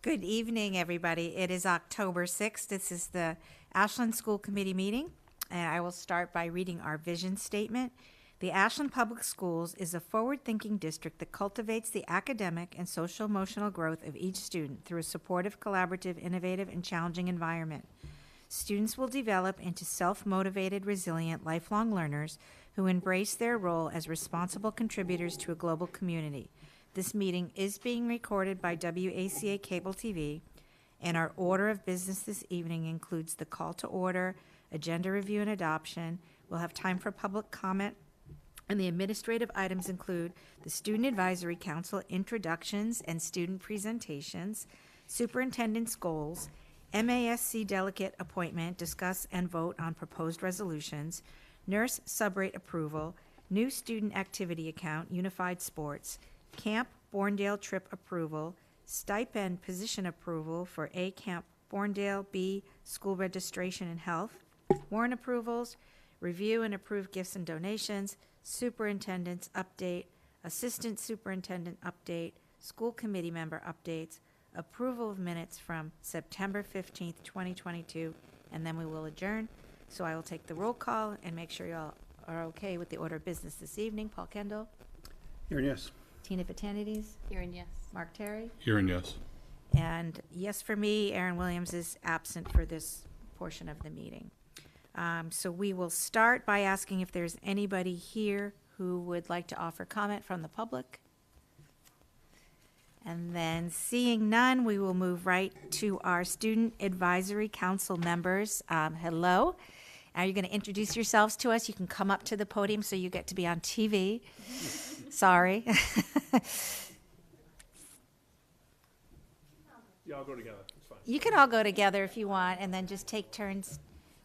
Good evening, everybody. It is October 6th. This is the Ashland School Committee meeting, and I will start by reading our vision statement. The Ashland Public Schools is a forward-thinking district that cultivates the academic and social-emotional growth of each student through a supportive, collaborative, innovative, and challenging environment. Students will develop into self-motivated, resilient, lifelong learners who embrace their role as responsible contributors to a global community. This meeting is being recorded by WACA Cable TV, and our order of business this evening includes the call to order, agenda review and adoption. We'll have time for public comment, and the administrative items include the Student Advisory Council introductions and student presentations, superintendent's goals, MASC delegate appointment, discuss and vote on proposed resolutions, nurse subrate approval, new student activity account, unified sports, Camp Borndale trip approval, stipend position approval for A Camp Borndale, B school registration and health, warrant approvals, review and approve gifts and donations, superintendent's update, assistant superintendent update, school committee member updates, approval of minutes from September 15th, 2022, and then we will adjourn. So I will take the roll call and make sure you all are okay with the order of business this evening. Paul Kendall. Here and yes. Tina Vitanides. Here and yes. Mark Terry. Here and yes. And yes for me. Aaron Williams is absent for this portion of the meeting. So we will start by asking if there's anybody here who would like to offer comment from the public. And then seeing none, we will move right to our Student Advisory Council members. Hello. Are you going to introduce yourselves to us? You can come up to the podium so you get to be on TV. Sorry. Yeah, I'll go together. It's fine. You can all go together if you want, and then just take turns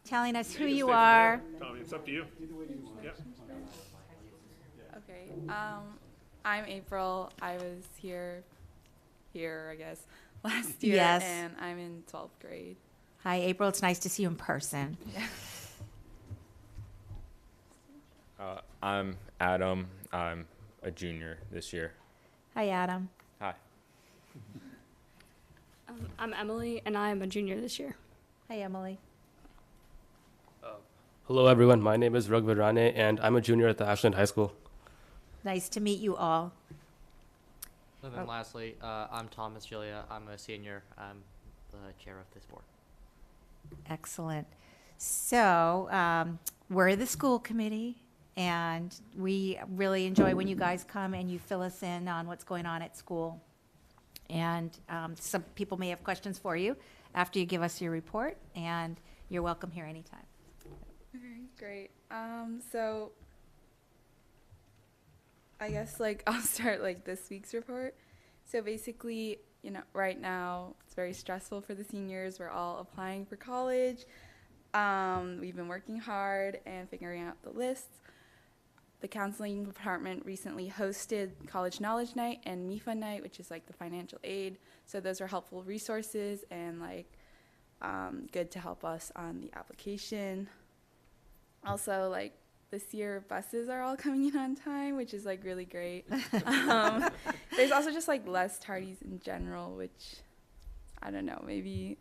telling us who you are. Tommy, it's up to you. Yep. Okay. I'm April. I was here, I guess, last year. Yes. And I'm in 12th grade. Hi, April. It's nice to see you in person. Yeah. I'm Adam. I'm a junior this year. Hi, Adam. Hi. I'm Emily, and I'm a junior this year. Hi, Emily. Hello, everyone. My name is Raghav Rane, and I'm a junior at the Ashland High School. Nice to meet you all. And then lastly, I'm Thomas Julia. I'm a senior. I'm the chair of this board. Excellent. So we're the school committee, and we really enjoy when you guys come and you fill us in on what's going on at school. And some people may have questions for you after you give us your report, and you're welcome here anytime. Okay, great. So I guess I'll start this week's report. So basically, right now it's very stressful for the seniors. We're all applying for college. We've been working hard and figuring out the lists. The counseling department recently hosted College Knowledge Night and MIFA Night, which is the financial aid. So those are helpful resources and good to help us on the application. Also, this year buses are all coming in on time, which is really great. There's also just less tardies in general, which I don't know, maybe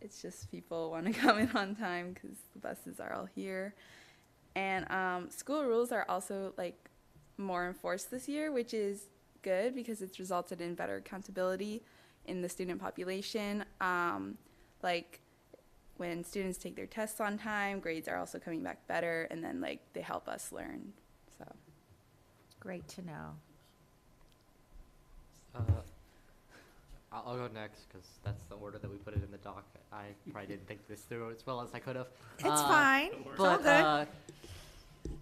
it's just people want to come in on time because the buses are all here. And school rules are also more enforced this year, which is good because it's resulted in better accountability in the student population. When students take their tests on time, grades are also coming back better, and then they help us learn. So Great to know. I'll go next because that's the order that we put it in the doc. I probably didn't think this through as well as I could have. It's fine. It's all But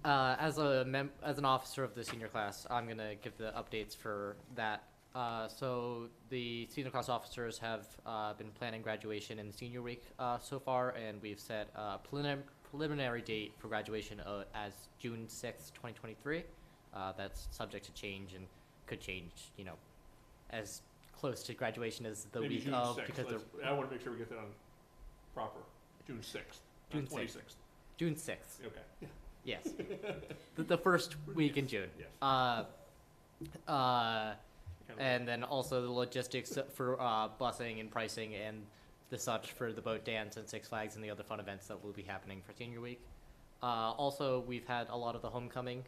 good. as an officer of the senior class, I'm gonna give the updates for that. So the senior class officers have been planning graduation in the senior week so far, and we've set a preliminary date for graduation as June 6th, 2023. That's subject to change and could change, as close to graduation as the Maybe week June of 6th. because I want to make sure we get that on proper. June 6th. June 26th. June 6th. Okay. Yes. the first week in June. Yes. And And then also the logistics for busing and pricing and the such for the boat dance and Six Flags and the other fun events that will be happening for senior week. Also, we've had a lot of the homecoming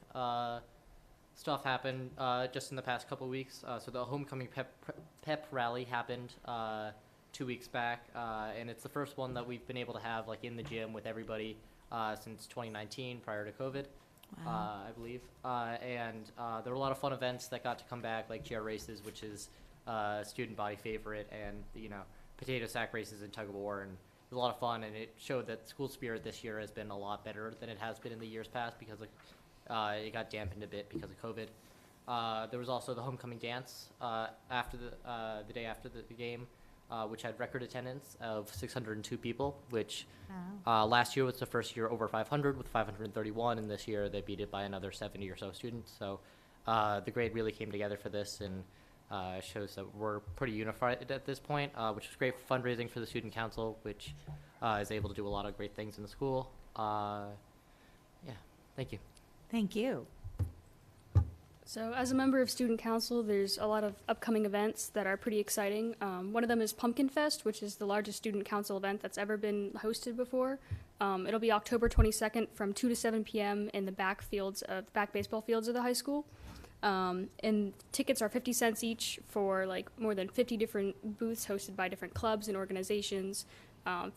stuff happen just in the past couple of weeks. So the homecoming pep rally happened 2 weeks back, and it's the first one that we've been able to have like in the gym with everybody since 2019, prior to COVID. I believe. And there were a lot of fun events that got to come back, like chair races, which is student body favorite, and, you know, potato sack races and tug of war. And it was a lot of fun, and it showed that school spirit this year has been a lot better than it has been in the years past because of, it got dampened a bit because of COVID. There was also the homecoming dance after the day after the game, which had record attendance of 602 people, which last year was the first year over 500 with 531, and this year they beat it by another 70 or so students. So the grade really came together for this, and shows that we're pretty unified at this point, which is great for fundraising for the student council, which is able to do a lot of great things in the school. Yeah, thank you. Thank you. So as a member of student council, there's a lot of upcoming events that are pretty exciting. One of them is Pumpkin Fest, which is the largest student council event that's ever been hosted before. It'll be October 22nd from 2 to 7 p.m. in the back baseball fields of the high school. And tickets are 50 cents each for like more than 50 different booths hosted by different clubs and organizations,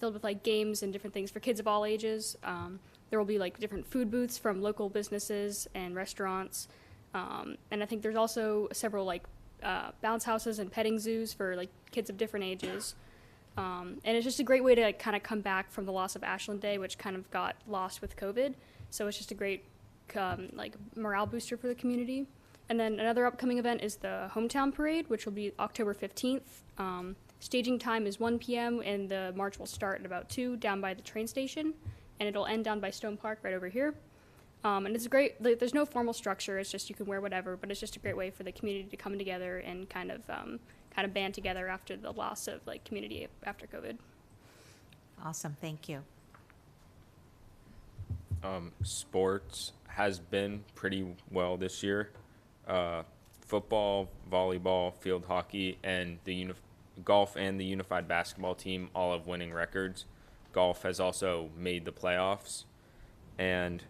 filled with like games and different things for kids of all ages. There will be like different food booths from local businesses and restaurants. And I think there's also several like bounce houses and petting zoos for like kids of different ages. And it's just a great way to kind of come back from the loss of Ashland Day, which kind of got lost with COVID. So it's just a great like morale booster for the community. And then another upcoming event is the Hometown Parade, which will be October 15th. Staging time is 1 p.m. and the march will start at about 2 down by the train station, and it'll end down by Stone Park right over here. And it's great. There's no formal structure. It's just you can wear whatever, but it's just a great way for the community to come together and kind of band together after the loss of like community after COVID. Awesome. Thank you. Sports has been pretty well this year. Football, volleyball, field hockey, and the golf and the unified basketball team all have winning records. Golf has also made the playoffs, and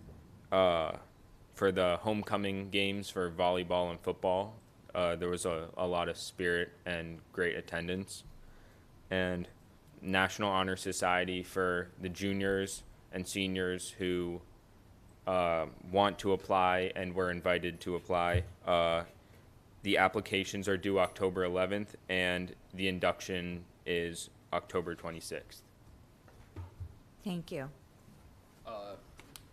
for the homecoming games for volleyball and football, there was a lot of spirit and great attendance. And National Honor Society for the juniors and seniors who want to apply and were invited to apply. The applications are due October 11th, and the induction is October 26th. Thank you.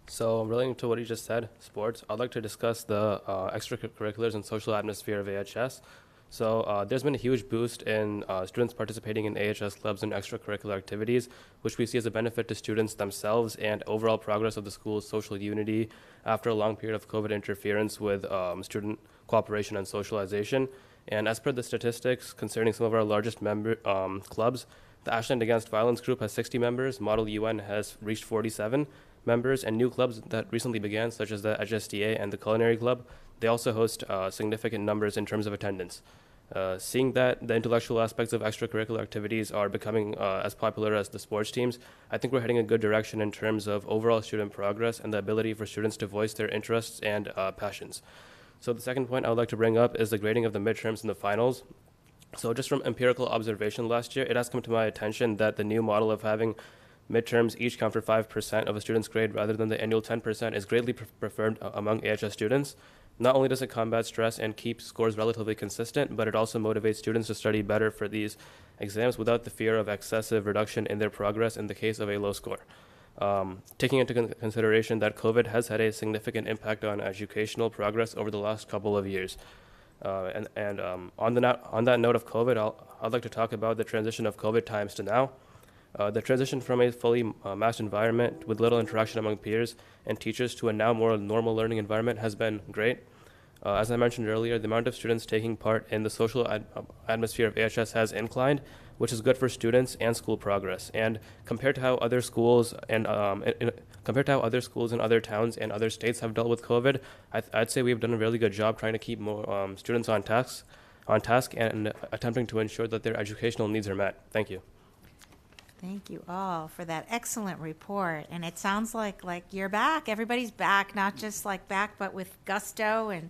So relating to what you just said, sports, I'd like to discuss the extracurriculars and social atmosphere of AHS. So there's been a huge boost in students participating in AHS clubs and extracurricular activities, which we see as a benefit to students themselves and overall progress of the school's social unity after a long period of COVID interference with student cooperation and socialization. And as per the statistics concerning some of our largest member clubs, the Ashland Against Violence group has 60 members, Model UN has reached 47 members, and new clubs that recently began, such as the HSDA and the Culinary Club, they also host significant numbers in terms of attendance. Seeing that the intellectual aspects of extracurricular activities are becoming as popular as the sports teams, I think we're heading a good direction in terms of overall student progress and the ability for students to voice their interests and passions. So the second point I would like to bring up is the grading of the midterms and the finals. So just from empirical observation last year, it has come to my attention that the new model of having midterms each count for 5% of a student's grade rather than the annual 10% is greatly preferred among AHS students. Not only does it combat stress and keep scores relatively consistent, but it also motivates students to study better for these exams without the fear of excessive reduction in their progress in the case of a low score. Taking into consideration that COVID has had a significant impact on educational progress over the last couple of years. On that note of COVID, I'd like to talk about the transition of COVID times to now. The transition from a fully masked environment with little interaction among peers and teachers to a now more normal learning environment has been great. As I mentioned earlier, the amount of students taking part in the social atmosphere of AHS has inclined, which is good for students and school progress. And compared to how other schools and in other towns and other states have dealt with COVID, I'd say we've done a really good job trying to keep more students on task. on task and attempting to ensure that their educational needs are met. Thank you. Thank you all for that excellent report. And it sounds like you're back. Everybody's back, not just like back, but with gusto and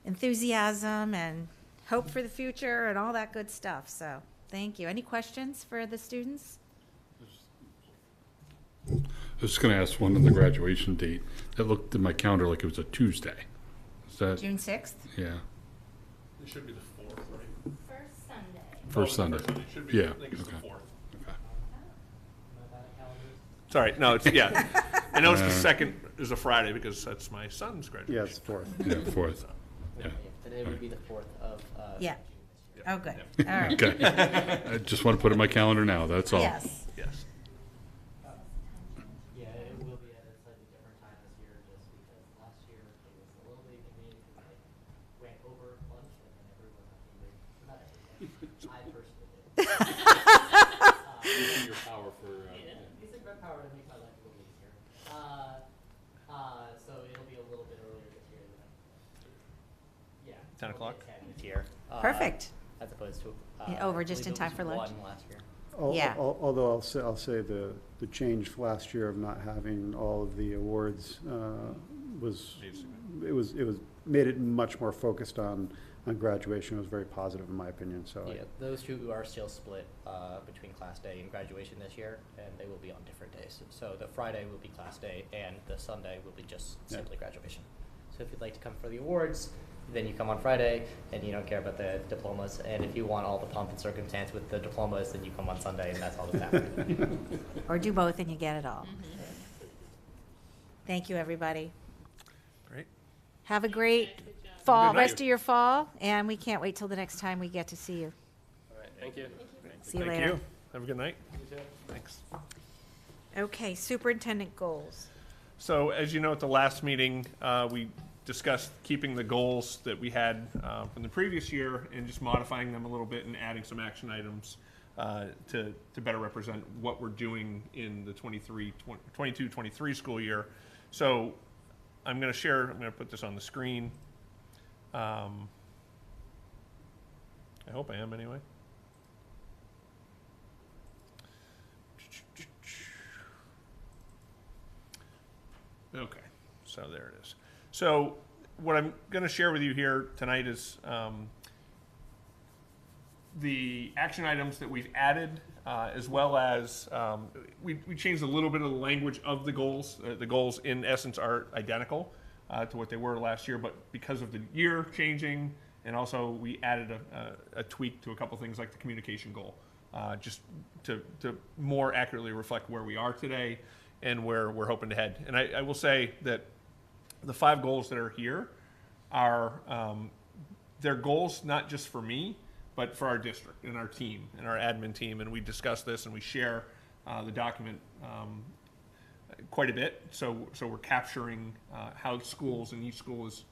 enthusiasm and hope for the future and all that good stuff. So thank you. Any questions for the students? I was just going to ask one on the graduation date. It looked in my calendar like it was a Tuesday. Is that? June 6th? Yeah. It should be the 4th, right? First Sunday. First Sunday. It should be, Yeah, I think it's the okay. 4th. Okay. Sorry, no, it's, yeah. I know it's the 2nd is a Friday because that's my son's graduation. Yeah, it's 4th. Yeah, 4th. Yeah. Today would be the 4th of Yeah. Yep. Oh, good. Yep. All right. Okay. I just want to put it in my calendar now, that's all. Yes. Yes. Yeah, it will be at a slightly different time this year, just because last year it was a little bit inconvenient because I went over lunch and then everyone had to leave. Not everyone. I personally did. Using your power for, Using my power to make my life a little easier. So it'll be a little bit earlier this year than. Yeah. 10 o'clock? 10 this year. Perfect. As opposed to. Over I just in believe it time was for lunch? 1 last year. Yeah. Although I'll say the change last year of not having all of the awards was made it much more focused on graduation. It was very positive in my opinion. So Yeah, those two are still split between class day and graduation this year, and they will be on different days. So the Friday will be class day, and the Sunday will be just simply graduation. So if you'd like to come for the awards, then you come on Friday, and you don't care about the diplomas. And if you want all the pomp and circumstance with the diplomas, then you come on Sunday, and that's all that's happening. Or do both and you get it all. Thank you, everybody. Great. Have a great fall, night. rest of your fall, and we can't wait till the next time we get to see you. All right, thank you. See you Thank later. you. Have a good night. Thanks. Okay, superintendent goals. So as you know, at the last meeting, we discussed keeping the goals that we had from the previous year and just modifying them a little bit and adding some action items to better represent what we're doing in the 22-23 school year. So I'm going to put this on the screen. I hope I am anyway. Okay, so there it is. So what I'm going to share with you here tonight is the action items that we've added, as well as we changed a little bit of the language of the goals. The goals, in essence, are identical to what they were last year, but because of the year changing, and also we added a tweak to a couple things like the communication goal, just to more accurately reflect where we are today and where we're hoping to head. And I will say that the 5 goals that are here are they're goals not just for me, but for our district and our team and our admin team. And we discuss this and we share the document quite a bit. So we're capturing how schools, and each school is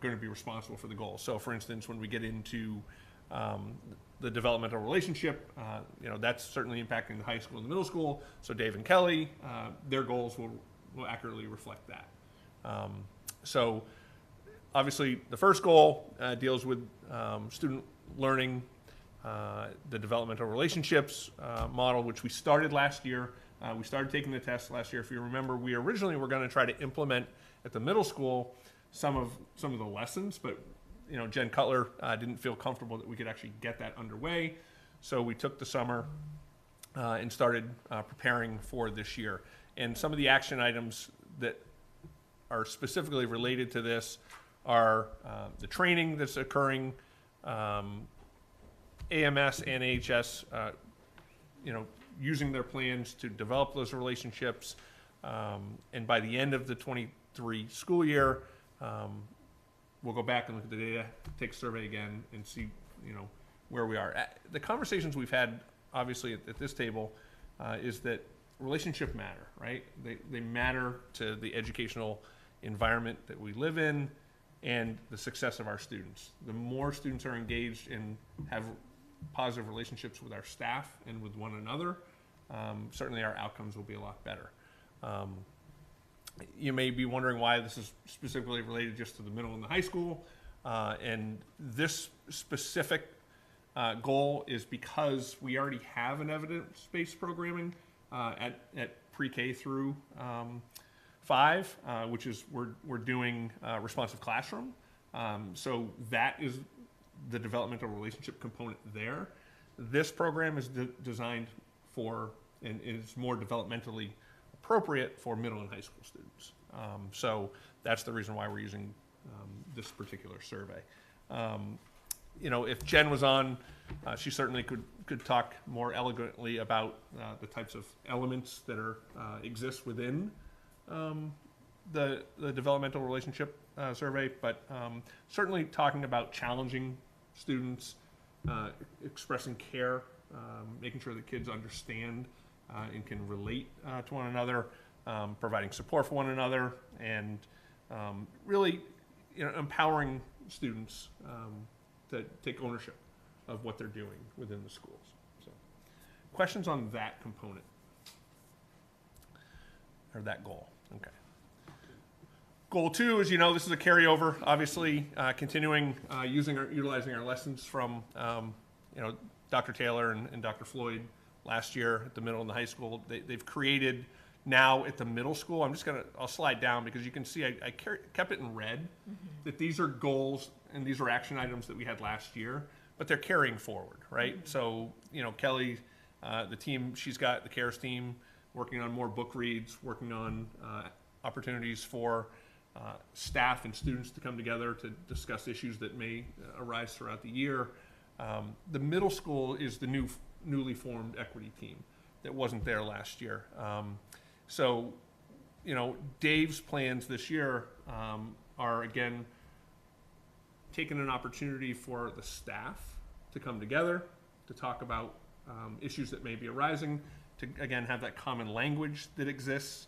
going to be responsible for the goals. So for instance, when we get into the developmental relationship, that's certainly impacting the high school and the middle school. So Dave and Kelly, their goals will accurately reflect that. So obviously the first goal deals with student learning, the developmental relationships model, which we started last year. We started taking the test last year. If you remember, we originally were going to try to implement at the middle school some of the lessons, but Jen Cutler didn't feel comfortable that we could actually get that underway. So we took the summer and started preparing for this year. And some of the action items that are specifically related to this are the training that's occurring, AMS and AHS, using their plans to develop those relationships. And by the end of the 23 school year, we'll go back and look at the data, take a survey again, and see, where we are. The conversations we've had, obviously, at this table, is that relationships matter, right? They matter to the educational environment that we live in and the success of our students. The more students are engaged and have positive relationships with our staff and with one another, certainly our outcomes will be a lot better. You may be wondering why this is specifically related just to the middle and the high school. And this specific goal is because we already have an evidence-based programming at pre-K through 5, which is we're doing responsive classroom. So that is the developmental relationship component there. This program is designed for and is more developmentally appropriate for middle and high school students. So that's the reason why we're using this particular survey. You know, if Jen was on, she certainly could talk more elegantly about the types of elements that are exist within the developmental relationship survey, but certainly talking about challenging students, expressing care, making sure that kids understand and can relate to one another, providing support for one another, and really, you know, empowering students to take ownership of what they're doing within the schools. So, questions on that component or that goal? Okay. Goal 2 is, you know, this is a carryover, obviously, continuing utilizing our lessons from, you know, Dr. Taylor and Dr. Floyd last year at the middle and the high school. They've created now at the middle school, I'll slide down because you can see I kept it in red, that these are goals and these are action items that we had last year, but they're carrying forward, right? So, you know, Kelly, the team, she's got the CARES team working on more book reads, working on opportunities for staff and students to come together to discuss issues that may arise throughout the year. The middle school is the newly formed equity team that wasn't there last year. So, you know, Dave's plans this year are, again, taking an opportunity for the staff to come together to talk about issues that may be arising, to, again, have that common language that exists.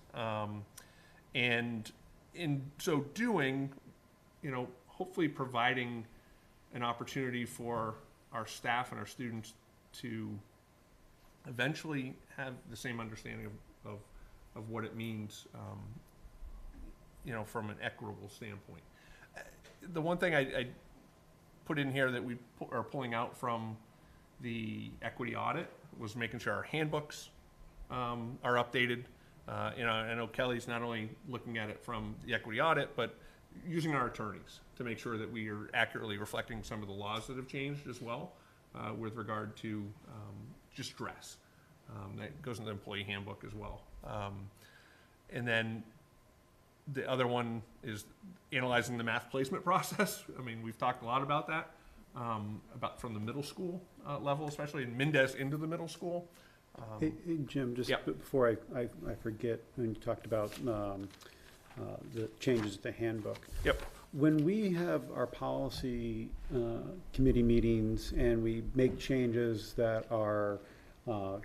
And in so doing, you know, hopefully providing an opportunity for our staff and our students to eventually have the same understanding of what it means, you know, from an equitable standpoint. The one thing I put in here that we are pulling out from the equity audit was making sure our handbooks are updated. You know, I know Kelly's not only looking at it from the equity audit, but using our attorneys to make sure that we are accurately reflecting some of the laws that have changed as well with regard to just dress. That goes in the employee handbook as well. And then the other one is analyzing the math placement process. I mean, we've talked a lot about that, about from the middle school level, especially in Mendez into the middle school. Hey, Jim, just before I forget, when you talked about the changes to the handbook. Yep. When we have our policy committee meetings and we make changes that are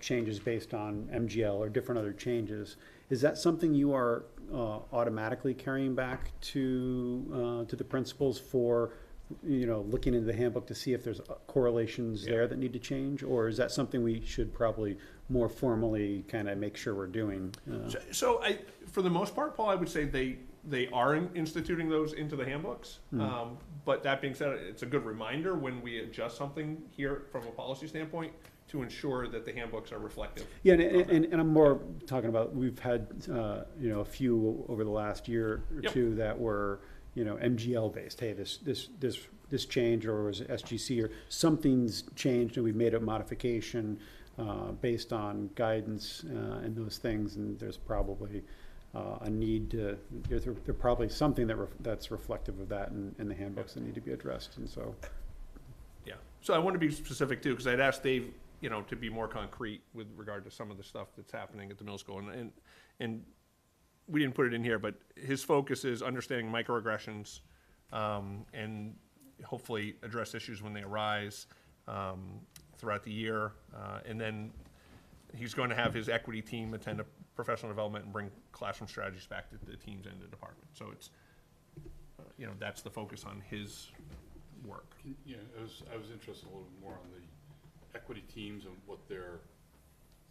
changes based on MGL or different other changes, is that something you are automatically carrying back to the principals for, you know, looking into the handbook to see if there's correlations there that need to change? Or is that something we should probably more formally kind of make sure we're doing? So for the most part, Paul, I would say they are instituting those into the handbooks. But that being said, it's a good reminder when we adjust something here from a policy standpoint to ensure that the handbooks are reflective. Yeah, and I'm more talking about, we've had, you know, a few over the last year or two that were, you know, MGL based. Hey, this change, or was it SGC, or something's changed and we've made a modification based on guidance and those things, and there's probably a need to, there's probably something that's reflective of that in the handbooks that need to be addressed, and so. Yeah, so I want to be specific too, because I'd asked Dave, you know, to be more concrete with regard to some of the stuff that's happening at the middle school, and we didn't put it in here, but his focus is understanding microaggressions and hopefully address issues when they arise throughout the year. And then he's going to have his equity team attend a professional development and bring classroom strategies back to the teams and the department. So it's, you know, that's the focus on his work. Yeah, I was interested a little more on the equity teams and what their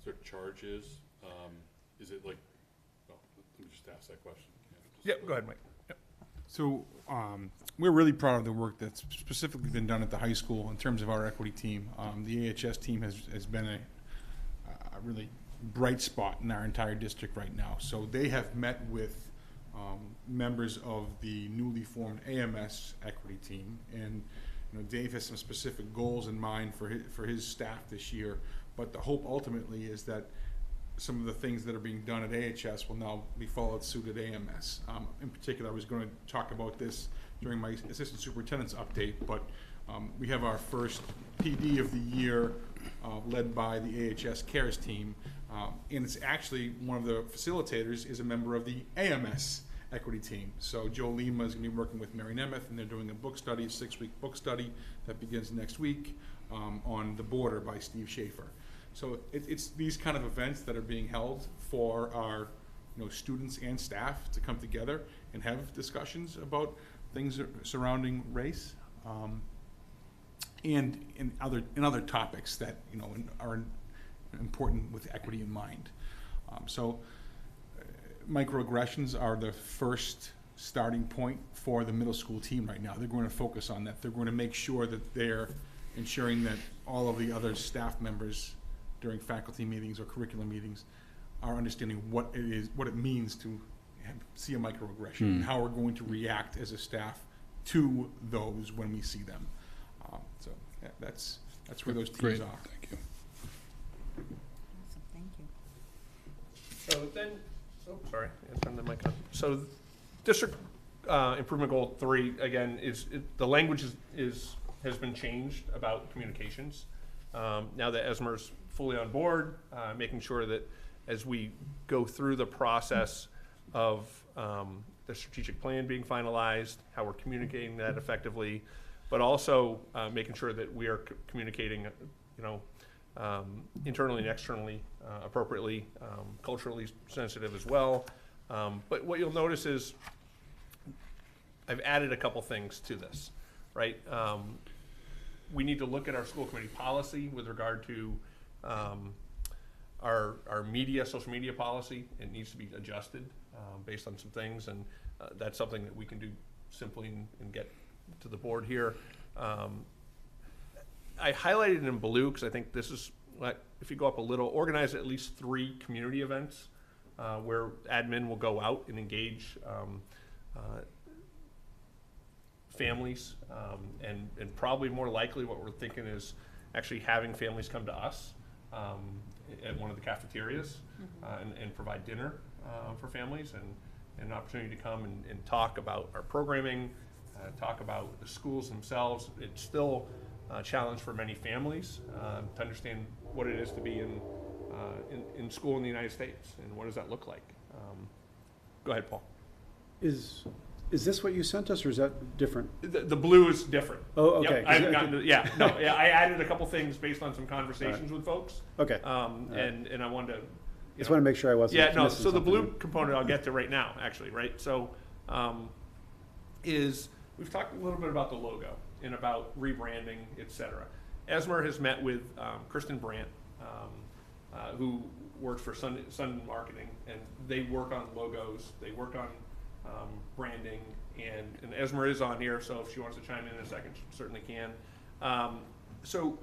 sort of charge is. Is it like, well, let me just ask that question. Yeah, go ahead, Mike. Yep. So we're really proud of the work that's specifically been done at the high school in terms of our equity team. The AHS team has been a really bright spot in our entire district right now. So they have met with members of the newly formed AMS equity team, and Dave has some specific goals in mind for his staff this year. But the hope ultimately is that some of the things that are being done at AHS will now be followed suit at AMS. In particular, I was going to talk about this during my assistant superintendent's update, but we have our first PD of the year led by the AHS CARES team, and it's actually one of the facilitators is a member of the AMS equity team. So Joe Lima is going to be working with Mary Nemeth, and they're doing a book study, a 6-week book study that begins next week on The Border by Steve Schaefer. So it's these kind of events that are being held for our students and staff to come together and have discussions about things surrounding race and in other topics that are important with equity in mind. Microaggressions are the first starting point for the middle school team right now. They're going to focus on that. They're going to make sure that they're ensuring that all of the other staff members during faculty meetings or curriculum meetings are understanding what it means to see a microaggression and how we're going to react as a staff to those when we see them. That's where those teams Great. are. Thank you. Awesome, thank you. So then, sorry, I turned the mic on. So district improvement goal 3, again, the language has been changed about communications. Now that Esmer's fully on board, making sure that as we go through the process of the strategic plan being finalized, how we're communicating that effectively, but also making sure that we are communicating, internally and externally appropriately, culturally sensitive as well. But what you'll notice is I've added a couple things to this, right? We need to look at our school committee policy with regard to our social media policy. It needs to be adjusted based on some things, and that's something that we can do simply and get to the board here. I highlighted it in blue because I think this is, if you go up a little, organize at least 3 community events where admin will go out and engage families, and probably more likely what we're thinking is actually having families come to us at one of the cafeterias and provide dinner for families and an opportunity to come and talk about our programming, talk about the schools themselves. It's still a challenge for many families to understand what it is to be in school in the United States and what does that look like. Go ahead, Paul. Is this what you sent us, or is that different? The blue is different. Oh, okay. Yep, I haven't gotten to, I added a couple things based on some conversations with folks. Okay. And I wanted to. Just want to make sure I wasn't missing So the blue something. component I'll get to right now, actually, right? So, we've talked a little bit about the logo and about rebranding, et cetera. Esmer has met with Kristen Brandt, who works for Sun Marketing, and they work on logos, they work on branding, and Esmer is on here, so if she wants to chime in a second, she certainly can. So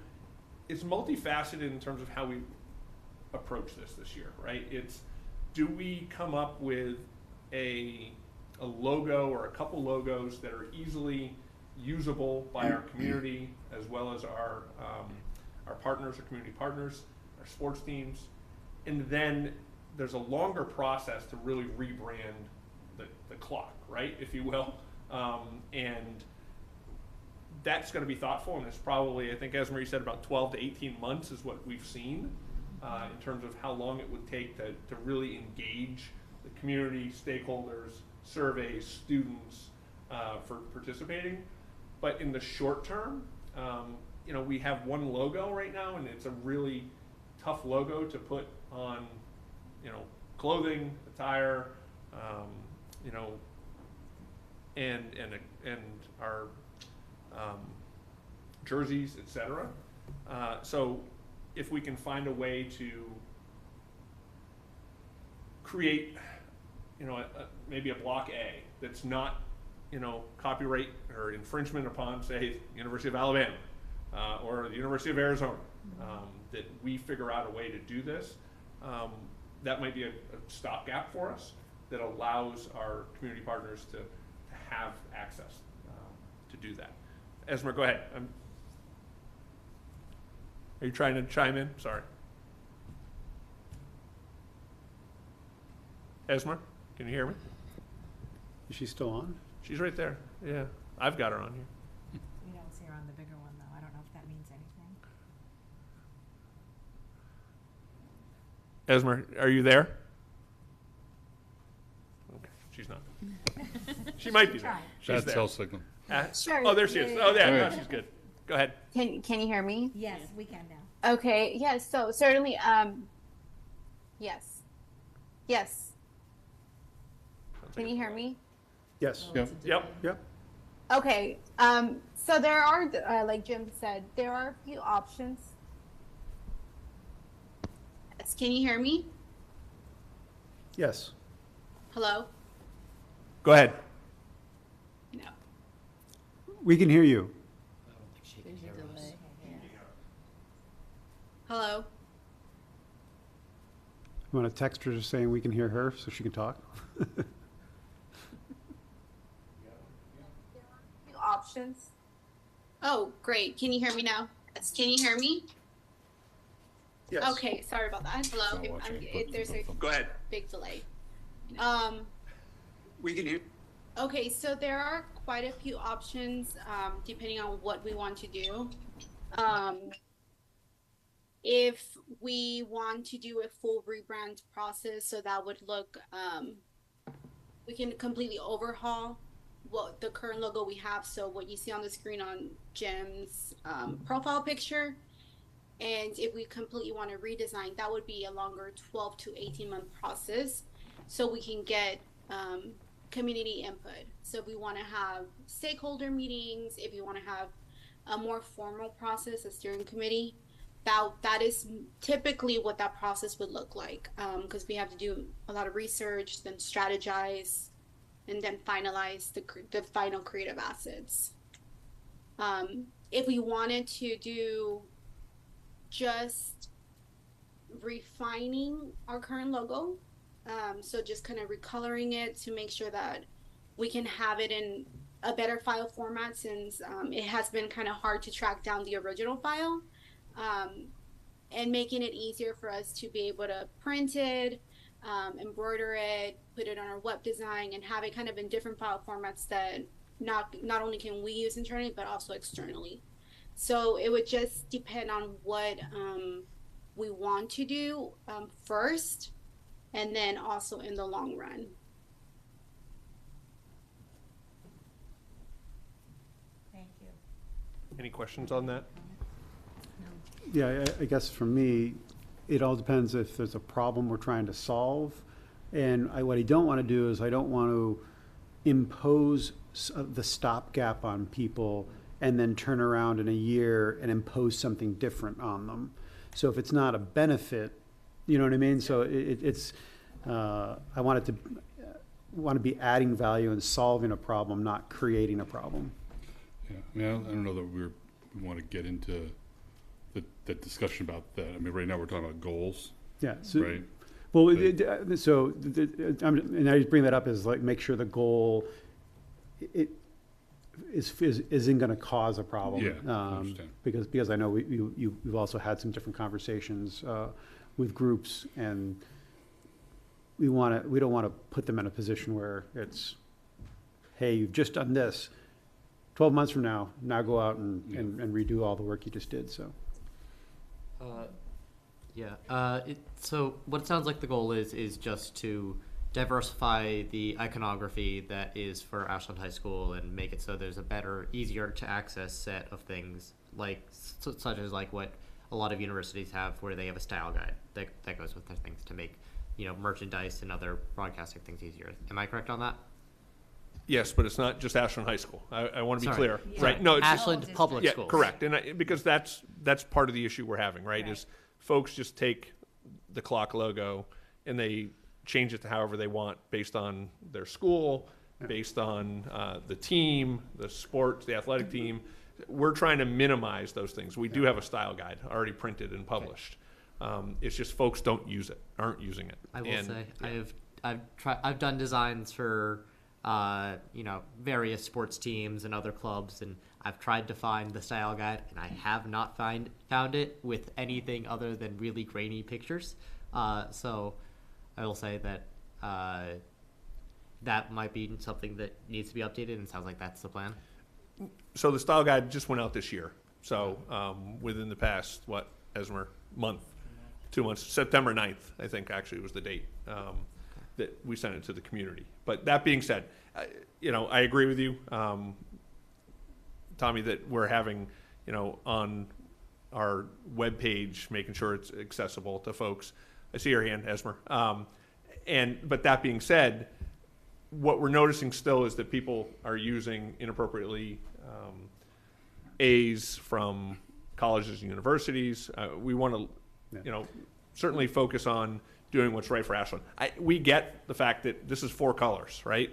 it's multifaceted in terms of how we approach this year, right? It's, do we come up with a logo or a couple logos that are easily usable by our community as well as our partners, our community partners, our sports teams, and then there's a longer process to really rebrand the clock, right, if you will, and that's going to be thoughtful, and it's probably, I think as Marie said, about 12 to 18 months is what we've seen in terms of how long it would take to really engage the community, stakeholders, surveys, students for participating. But in the short term, we have one logo right now, and it's a really tough logo to put on, clothing, attire, and our jerseys, etc. So if we can find a way to create, maybe a block A that's not copyright or infringement upon, say, University of Alabama or the University of Arizona, that we figure out a way to do this. That might be a stopgap for us that allows our community partners to have access to do that. Esmer, go ahead. Are you trying to chime in? Sorry. Esmer, can you hear me? Is she still on? She's right there. Yeah, I've got her on here. We don't see her on the bigger one, though. I don't know if that means anything. Esmer, are you there? Okay, she's not. She might be there. She's Bad there. cell signal. Sure. Oh, there she is. Oh, yeah, no, she's good. Go ahead. Can you hear me? Yes, we can now. Okay. Yes. So certainly. Yes. Yes. Can you hear me? Yes. Yep. Okay. So there are, like Jim said, there are a few options. Yes. Can you hear me? Yes. Hello. Go ahead. No. We can hear you. Hello. You want to text her just saying we can hear her so she can talk? Few options. Oh, great. Can you hear me now? Yes. Can you hear me? Yes. Okay. Sorry about that. Hello. Not watching, but There's a Go ahead. big delay. We can hear. Okay, so there are quite a few options depending on what we want to do. If we want to do a full rebrand process, so that would look, we can completely overhaul what the current logo we have. So what you see on the screen on Jim's profile picture. And if we completely want to redesign, that would be a longer 12 to 18 month process. So we can get community input. So if we want to have stakeholder meetings, if you want to have a more formal process, a steering committee, that is typically what that process would look like, because we have to do a lot of research, then strategize, and then finalize the final creative assets. If we wanted to do just refining our current logo, so just kind of recoloring it to make sure that we can have it in a better file format, since it has been kind of hard to track down the original file, and making it easier for us to be able to print it, embroider it, put it on our web design, and have it kind of in different file formats that not only can we use internally, but also externally. So it would just depend on what we want to do first, and then also in the long run. Thank you. Any questions on that? Yeah, I guess for me, it all depends if there's a problem we're trying to solve. And what I don't want to do is I don't want to impose the stopgap on people and then turn around in a year and impose something different on them. So if it's not a benefit, you know what I mean? So it's I want it to be adding value and solving a problem, not creating a problem. Yeah, I mean, I don't know that we want to get into the discussion about that. I mean, right now we're talking about goals, Yeah. So, right? well, and I just bring that up as like make sure the goal isn't going to cause a problem. Yeah, I understand. Because I know you've also had some different conversations with groups, and we don't want to put them in a position where it's, hey, you've just done this. 12 months from now go out and redo all the work you just did. So. So what it sounds like the goal is just to diversify the iconography that is for Ashland High School and make it so there's a better, easier to access set of things, like such as like what a lot of universities have, where they have a style guide that goes with their things to make, merchandise and other broadcasting things easier. Am I correct on that? Yes, but it's not just Ashland High School. I want to be Sorry. clear, Yeah. right? No, it's Ashland Public yeah, Schools. correct. And because that's part of the issue we're having, right? Right. Is folks just take the clock logo and they change it to however they want based on their school, based on the team, the sports, the athletic team. We're trying to minimize those things. We do have a style guide already printed and published. It's just folks aren't using it. I will say, I've done designs for various sports teams and other clubs, and I've tried to find the style guide, and I have not found it with anything other than really grainy pictures. So I will say that that might be something that needs to be updated, and it sounds like that's the plan. So the style guide just went out this year. So within the past, month, 2 months, September 9th, I think actually was the date that we sent it to the community. But that being said, I agree with you, Tommy, that we're having, on our webpage, making sure it's accessible to folks. I see your hand, Esmer. But that being said, what we're noticing still is that people are using inappropriately A's from colleges and universities. We want to, certainly focus on doing what's right for Ashland. We get the fact that this is 4 colors, right?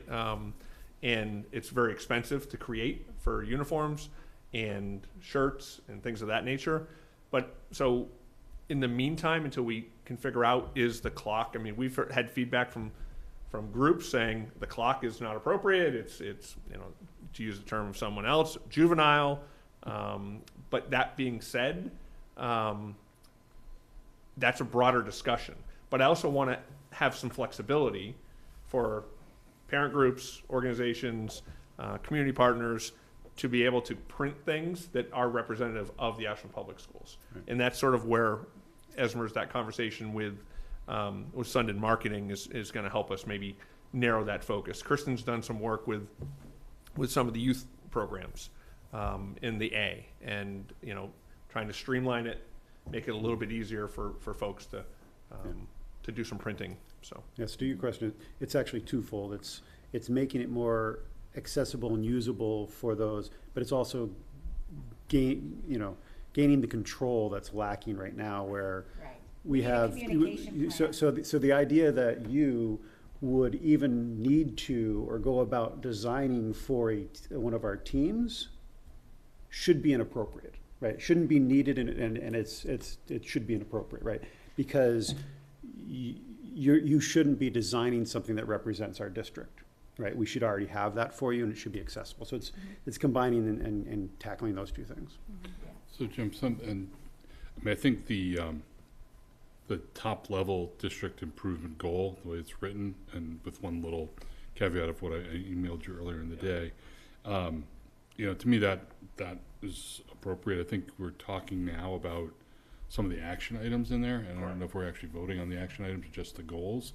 And it's very expensive to create for uniforms and shirts and things of that nature. But so in the meantime, until we can figure out is the clock, I mean, we've had feedback from groups saying the clock is not appropriate. It's to use the term of someone else, juvenile. But that being said, that's a broader discussion. But I also want to have some flexibility for parent groups, organizations, community partners to be able to print things that are representative of the Ashland Public Schools. Right. And that's sort of where that conversation with Sundin Marketing is going to help us maybe narrow that focus. Kristen's done some work with some of the youth programs in the A, and trying to streamline it, make it a little bit easier for folks to do some printing. So yes, to your question, it's actually twofold. It's making it more accessible and usable for those, but it's also gaining the control that's lacking right now, where we have so the idea that you would even need to or go about designing for one of our teams should be inappropriate, right? It shouldn't be needed, and it should be inappropriate, right? Because you shouldn't be designing something that represents our district, right? We should already have that for you, and it should be accessible. So it's combining and tackling those two things. So Jim, I think the top level district improvement goal, the way it's written, and with one little caveat of what I emailed you earlier in the day, to me that is appropriate. I think we're talking now about some of the action items in there, and I don't know if we're actually voting on the action items or just the goals.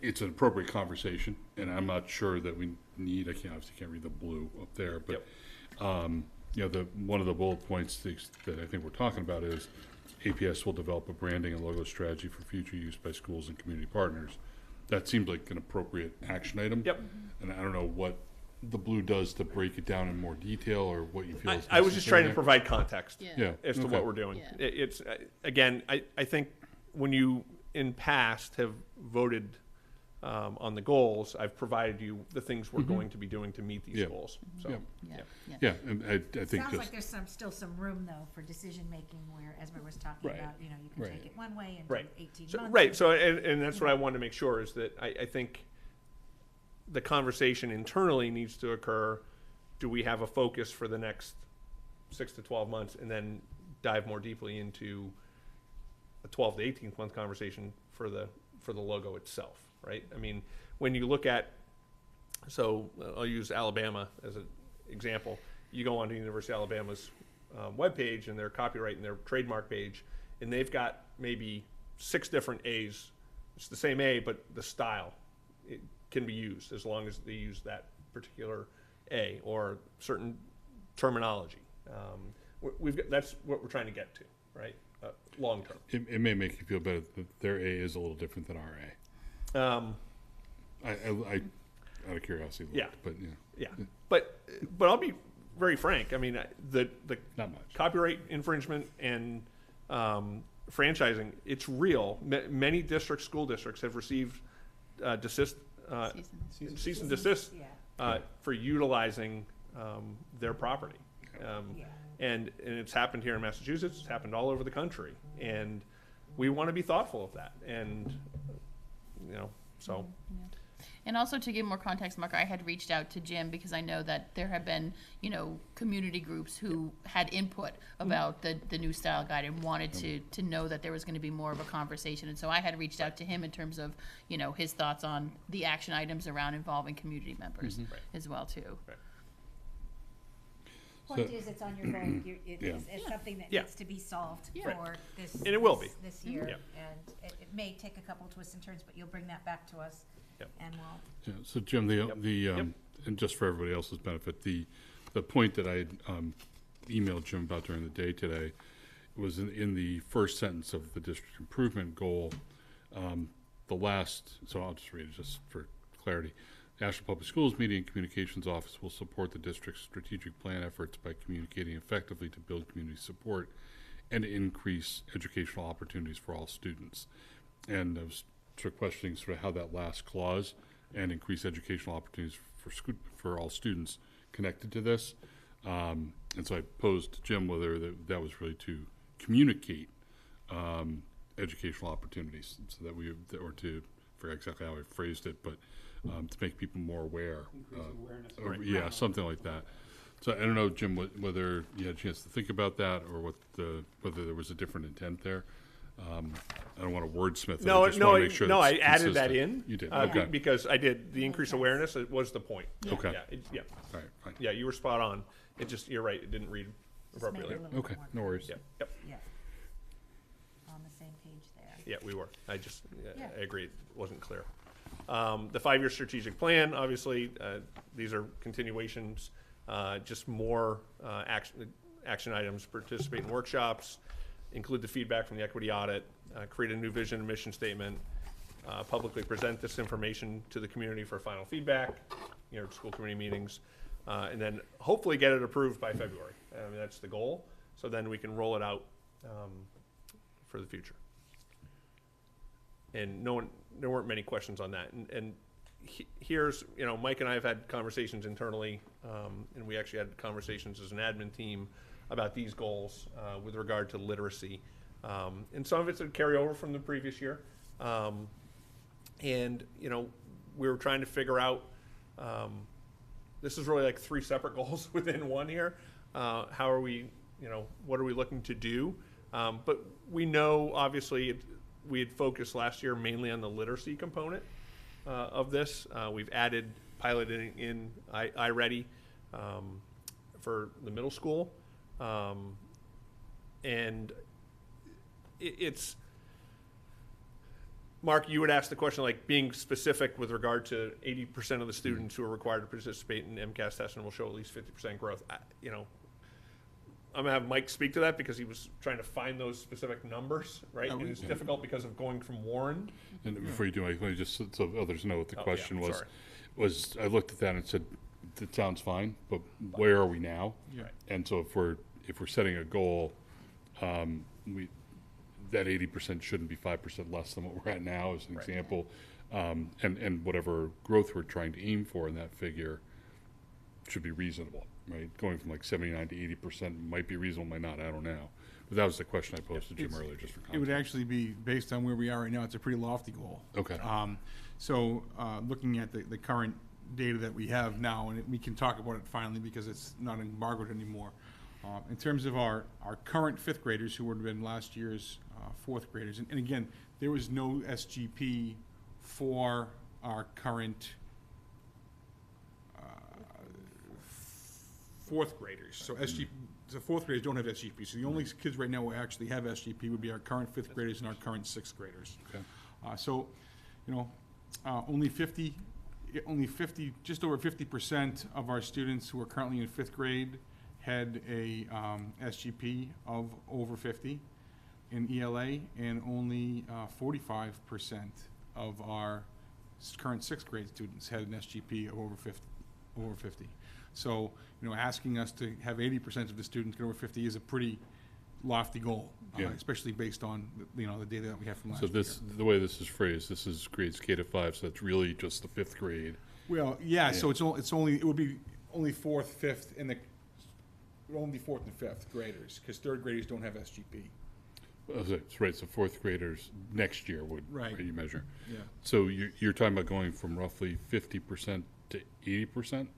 It's an appropriate conversation, and I'm not sure that we need. Obviously can't read the blue up there, but one of the bullet points that I think we're talking about is APS will develop a branding and logo strategy for future use by schools and community partners. That seems like an appropriate action item. Yep. And I don't know what the blue does to break it down in more detail, or what you feel is I was just trying to provide context as to what we're doing. Yeah. It's again, I think when you in past have voted on the goals, I've provided you the things we're going to be doing to meet these goals. So and I think sounds like there's still some room though for decision making, where Esmer was talking about, you can take it one way and do 18 months. Right. So and that's what I want to make sure is that I think the conversation internally needs to occur. Do we have a focus for the next 6 to 12 months, and then dive more deeply into a 12 to 18 month conversation for the logo itself, right? I mean, when you look at, so I'll use Alabama as an example. You go onto University of Alabama's webpage and their copyright and their trademark page, and they've got maybe 6 different A's. It's the same A, but the style it can be used as long as they use that particular A or certain terminology. That's what we're trying to get to, right? Long term. It may make you feel better that their A is a little different than our A. I out of curiosity, but I'll be very frank. I mean, the not much copyright infringement and franchising, it's real. Many districts, school districts, have received cease and desist for utilizing their property. And it's happened here in Massachusetts. It's happened all over the country, and we want to be thoughtful of that. And so. And also, to give more context, Mark, I had reached out to Jim because I know that there have been, community groups who had input about the new style guide and wanted to know that there was going to be more of a conversation. And so I had reached out to him in terms of, his thoughts on the action items around involving community members as well, too. Right. Point is, it's on your goal. It's something that needs to be solved for this. And it will be. This year. And it may take a couple twists and turns, but you'll bring that back to us. And we'll. Yeah, so Jim, and just for everybody else's benefit, the point that I had emailed Jim about during the day today was in the first sentence of the district improvement goal. So I'll just read it just for clarity. The Ashland Public Schools Media and Communications Office will support the district's strategic plan efforts by communicating effectively to build community support and to increase educational opportunities for all students. And I was sort of questioning sort of how that last clause, and increase educational opportunities for all students, connected to this. And so I posed to Jim whether that was really to communicate educational opportunities, so that or to, for exactly how I phrased it, but to make people more aware. Awareness. Yeah, something like that. So I don't know, Jim, whether you had a chance to think about that, or whether there was a different intent there. I don't want to wordsmith it. I just want to make sure I that's added that consistent. in. You did, okay. Because I did the increased awareness. It was the point. Okay. Yeah. All right, fine. Yeah, you were spot on. You're right. It didn't read appropriately. Okay, no worries. Yep. Yeah. On the same page there. Yeah, we were. I agree. It wasn't clear. The 5-year strategic plan, obviously, these are continuations, just more action items, participate in workshops, include the feedback from the equity audit, create a new vision and mission statement, publicly present this information to the community for final feedback, school committee meetings, and then hopefully get it approved by February. I mean, that's the goal. So then we can roll it out for the future. And there weren't many questions on that. And here's, Mike and I have had conversations internally, and we actually had conversations as an admin team about these goals with regard to literacy. And some of it's a carryover from the previous year. And, we were trying to figure out, this is really like 3 separate goals within one here. How are we, what are we looking to do? But we know, obviously, we had focused last year mainly on the literacy component of this. We've added piloting in iReady for the middle school. And it's, Mark, you would ask the question, like, being specific with regard to 80% of the students who are required to participate in MCAS testing will show at least 50% growth. I'm going to have Mike speak to that because he was trying to find those specific numbers, right? And it's difficult because of going from Warren. And before you do, Mike, let me just, so others know what the question was I looked at that and said, it sounds fine, but where are we now? Yeah. And so if we're setting a goal, that 80% shouldn't be 5% less than what we're at now, as an example. And whatever growth we're trying to aim for in that figure should be reasonable, right? Going from like 79 to 80% might be reasonable, might not, I don't know. But that was the question I posed to Jim earlier, just for context. It would actually be, based on where we are right now, it's a pretty lofty goal. Okay. So looking at the current data that we have now, and we can talk about it finally because it's not embargoed anymore. In terms of our current 5th graders, who would have been last year's 4th graders, and again, there was no SGP for our current 4th graders. So the 4th graders don't have SGP. So the only kids right now who actually have SGP would be our current 5th graders and our current 6th graders. Okay. So, only 50, just over 50% of our students who are currently in 5th grade had a SGP of over 50 in ELA, and only 45% of our current 6th grade students had an SGP of over 50. So, asking us to have 80% of the students get over 50 is a pretty lofty goal, Yeah. especially based on, the data that we have from last So year. the way this is phrased, this is grades K to 5, so it's really just the 5th grade. Well, yeah, so it would be only 4th, 5th, and it would only be 4th and 5th graders, because 3rd graders don't have SGP. That's right, so 4th graders next year would, Right. you measure. Yeah. So you're talking about going from roughly 50% to 80%?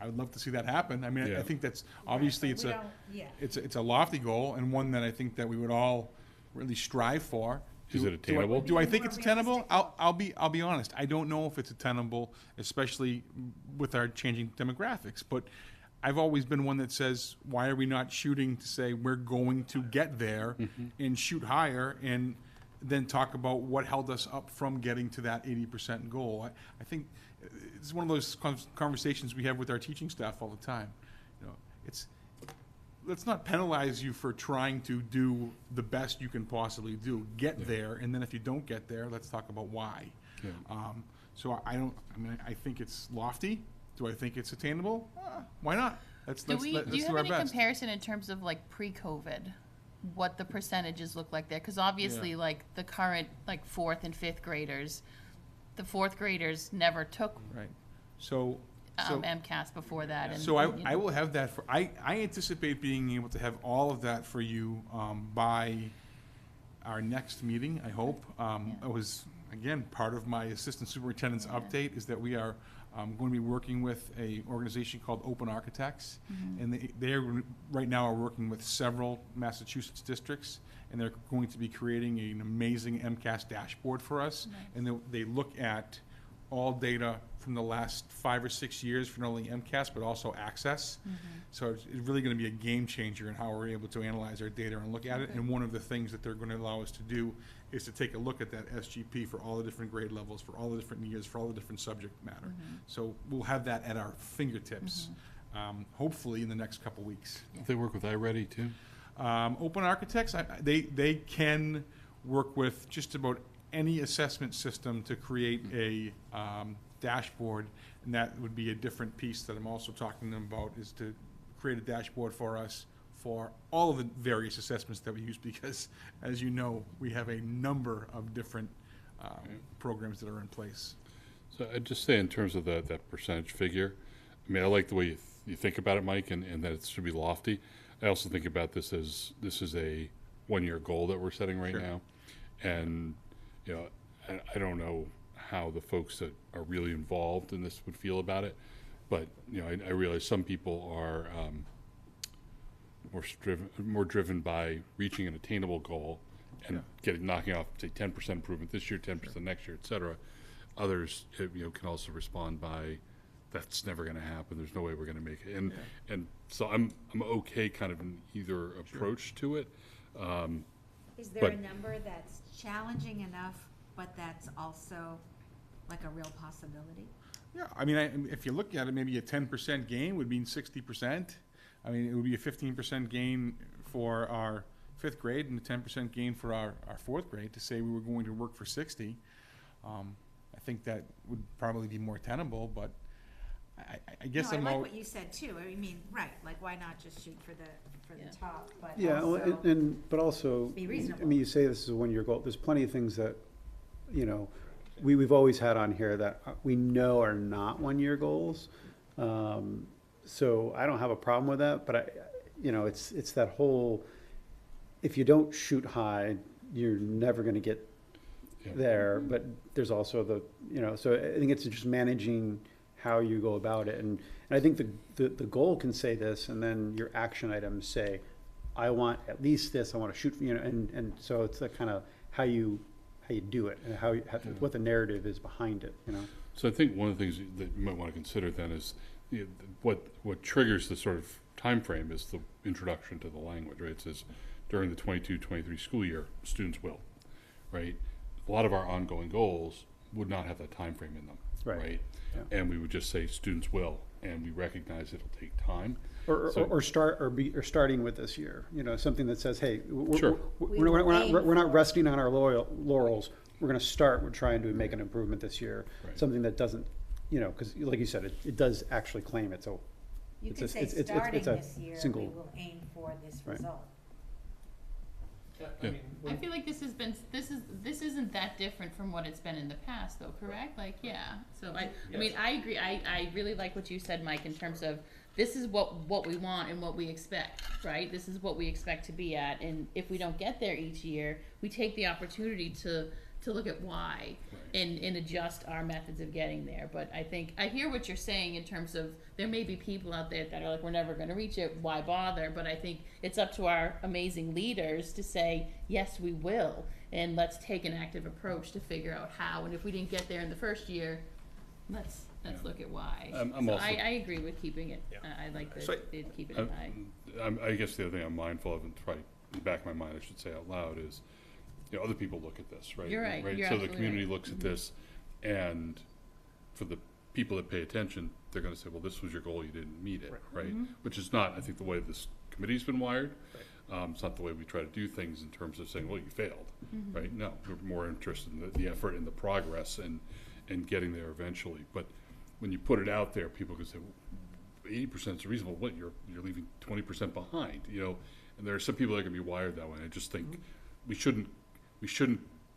I would love to see that happen. I mean, I Yeah. think that's, obviously, But we don't- yeah. it's a lofty goal, and one that I think that we would all really strive for. Is it Do I- attainable? Do I think More it's attainable? realistic I'll be honest, I don't know if it's attainable, especially with our changing demographics, but I've always been one that says, why are we not shooting to say we're going to get there and shoot higher, and then talk about what held us up from getting to that 80% goal? I think it's one of those conversations we have with our teaching staff all the time. Let's not penalize you for trying to do the best you can possibly do. Get there, and then if you don't get there, let's talk about why. Yeah. I think it's lofty. Do I think it's attainable? Why not? Let's Do you have do our any best. comparison in terms of like pre-COVID, what the percentages look like there? Because obviously, Yeah. like the current like 4th and 5th graders, the 4th graders never took Right. So MCAS before that. And, So I will have that I anticipate being able to have all of that for you by our next meeting, I hope. It was, again, part of my assistant superintendent's update is that we are going to be working with a organization called Open Architects. And they are right now are working with several Massachusetts districts, and they're going to be creating an amazing MCAS dashboard for us. Nice. And they look at all data from the last 5 or 6 years for not only MCAS, but also Access. So it's really going to be a game changer in how we're able to analyze our data and look at it. And one of the things that they're going to allow us to do is to take a look at that SGP for all the different grade levels, for all the different years, for all the different subject matter. So we'll have that at our fingertips, hopefully in the next couple weeks. They work with iReady too? Open Architects, they can work with just about any assessment system to create a dashboard, and that would be a different piece that I'm also talking to them about, is to create a dashboard for us for all of the various assessments that we use, because, as you know, we have a number of different programs that are in place. So I'd just say in terms of that percentage figure, I mean, I like the way you think about it, Mike, and that it should be lofty. I also think about this as this is a one-year goal that we're setting right Sure. now. And, I don't know how the folks that are really involved in this would feel about it, but, I realize some people are more driven by reaching an attainable goal and knocking off, say, 10% improvement this year, 10% next year, et cetera. Others, can also respond by, that's never going to happen. There's no way we're going to make it. And so I'm okay kind of in either approach to it. Is there But- a number that's challenging enough, but that's also like a real possibility? Yeah, I mean, if you look at it, maybe a 10% gain would mean 60%. I mean, it would be a 15% gain for our 5th grade and a 10% gain for our 4th grade to say we were going to work for 60. I think that would probably be more tenable, but I guess No, I I'm like out. what you said too. I mean, right, like why not just shoot for the top, but Yeah, well, also but also, be I reasonable. mean, you say this is a one-year goal. There's plenty of things that, we've always had on here that we know are not one-year goals. So I don't have a problem with that, but it's that whole, if you don't shoot high, you're never gonna get there. But there's also so I think it's just managing how you go about it. And I think the goal can say this, and then your action items say, I want at least this, I want to shoot, and so it's the kind of how you do it, and what the narrative is behind it, So I think one of the things that you might want to consider then is what triggers the sort of time frame is the introduction to the language, right? It says during the 22-23 school year, students will, right? A lot of our ongoing goals would not have that time frame in them, right? Yeah. And we would just say students will, and we recognize it'll take time. Or starting with this year, something that says, hey, Sure. we're not resting on our laurels. We're going to start. We're trying to make an improvement this year. Right. Something that doesn't, because like you said, it does actually claim it's a. You it's could a- say it's a starting single- this year, we will aim for this Right. result. I feel like this isn't that different from what it's been in the past, though, correct? Like, yeah. So I mean, I agree. I really like what you said, Mike, in terms of this is what we want and what we expect, right? This is what we expect to be at, and if we don't get there each year, we take the opportunity to look at why and adjust our methods of getting there. But I think I hear what you're saying in terms of there may be people out there that are like, we're never going to reach it, why bother? But I think it's up to our amazing leaders to say, yes, we will, and let's take an active approach to figure out how. And if we didn't get there in the first year, let's look at why. I agree with keeping it. I like keeping it high. I guess the other thing I'm mindful of, and probably in the back of my mind I should say out loud, is other people look at this, right? You're right. You're so the absolutely community right. looks at this, and for the people that pay attention, they're going to say, well, this was your goal, you didn't meet it, right? Which is not, I think, the way this committee's been wired. It's not the way we try to do things in terms of saying, well, you failed, right? No, we're more interested in the effort and the progress and getting there eventually. But when you put it out there, people can say, well, 80% is reasonable. What, you're leaving 20% behind, And there are some people that can be wired that way. I just think we shouldn't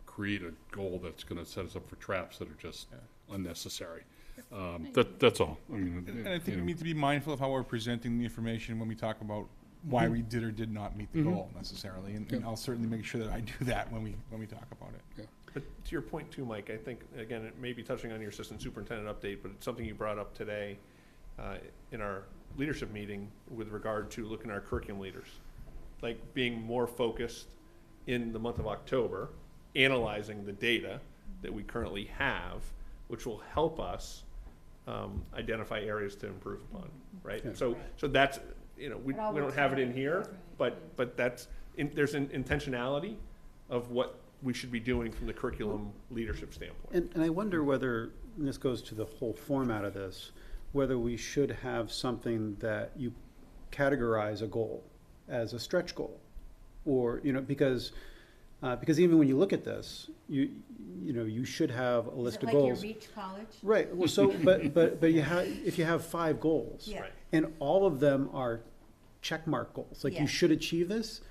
create a goal that's going to set us up for traps that are just unnecessary. That's all. I mean, And I think we need to be mindful of how we're presenting the information when we talk about why we did or did not meet the goal necessarily. And I'll certainly make sure that I do that when we talk about it. But to your point too, Mike, I think, again, it may be touching on your assistant superintendent update, but it's something you brought up today in our leadership meeting with regard to looking at our curriculum leaders, like being more focused in the month of October, analyzing the data that we currently have, which will help us identify areas to improve upon, right? So that's, we don't have it in here, but that's, there's an intentionality of what we should be doing from the curriculum leadership standpoint. And I wonder whether, and this goes to the whole format of this, whether we should have something that you categorize a goal as a stretch goal, or because even when you look at this, you should have a list of goals. Is it like your Reach College? Right. Well, so but you have, if you have 5 goals, and all of them are checkmark goals, like you should achieve this,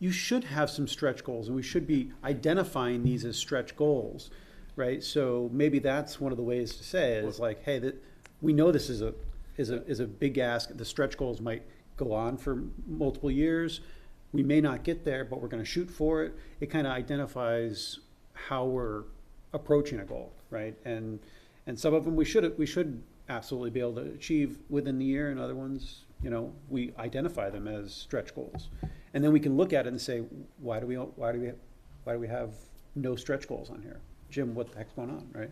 you should have some stretch goals, and we should be identifying these as stretch goals, right? So maybe that's one of the ways to say it, is like, hey, we know this is a big ask. The stretch goals might go on for multiple years. We may not get there, but we're going to shoot for it. It kind of identifies how we're approaching a goal, right? And some of them we should absolutely be able to achieve within the year, and other ones, we identify them as stretch goals, and then we can look at it and say, why do we have no stretch goals on here? Jim, what the heck's going on, right?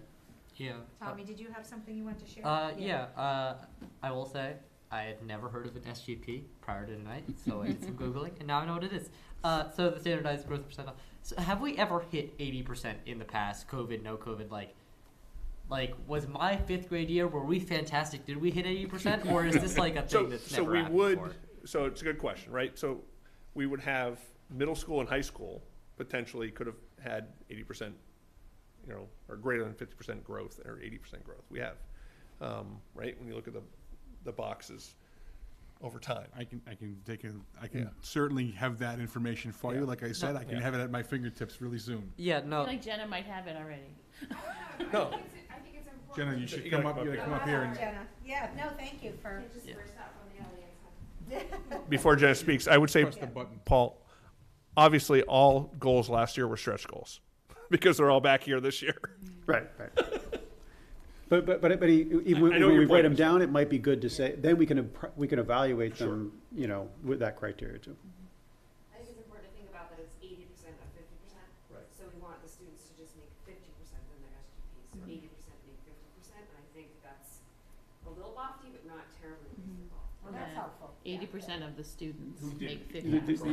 Yeah. Tommy, did you have something you want to share? I will say I had never heard of an SGP prior to tonight, so I did some Googling, and now I know what it is. So the standardized growth percentile. So have we ever hit 80% in the past, COVID, no COVID, like was my 5th grade year, were we fantastic? Did we hit 80%, or is this like a thing that's never happened before? So it's a good question, right? So we would have middle school and high school potentially could have had 80%, or greater than 50% growth or 80% growth. We have, right? When you look at the boxes over time. I can certainly have that information for you. Like I said, I can have it at my fingertips really soon. Yeah, I no. feel like Jenna might have it already. No. I think it's important. Jenna, you should come up here and. Jenna. Yeah, no, thank you for. Just burst out from the audience. Before Jenna speaks, I would say, Press the button. Paul, obviously all goals last year were stretch goals because they're all back here this year. Right. But even when we write them down, it might be good to say, then we can evaluate them, with that criteria too. I think it's important to think about that it's 80% of 50%. Right. So we want the students to just make 50% in their SGP. So 80% make 50%, and I think that's a little lofty, but not terribly reasonable. Well, that's helpful. 80% of the students make 50%.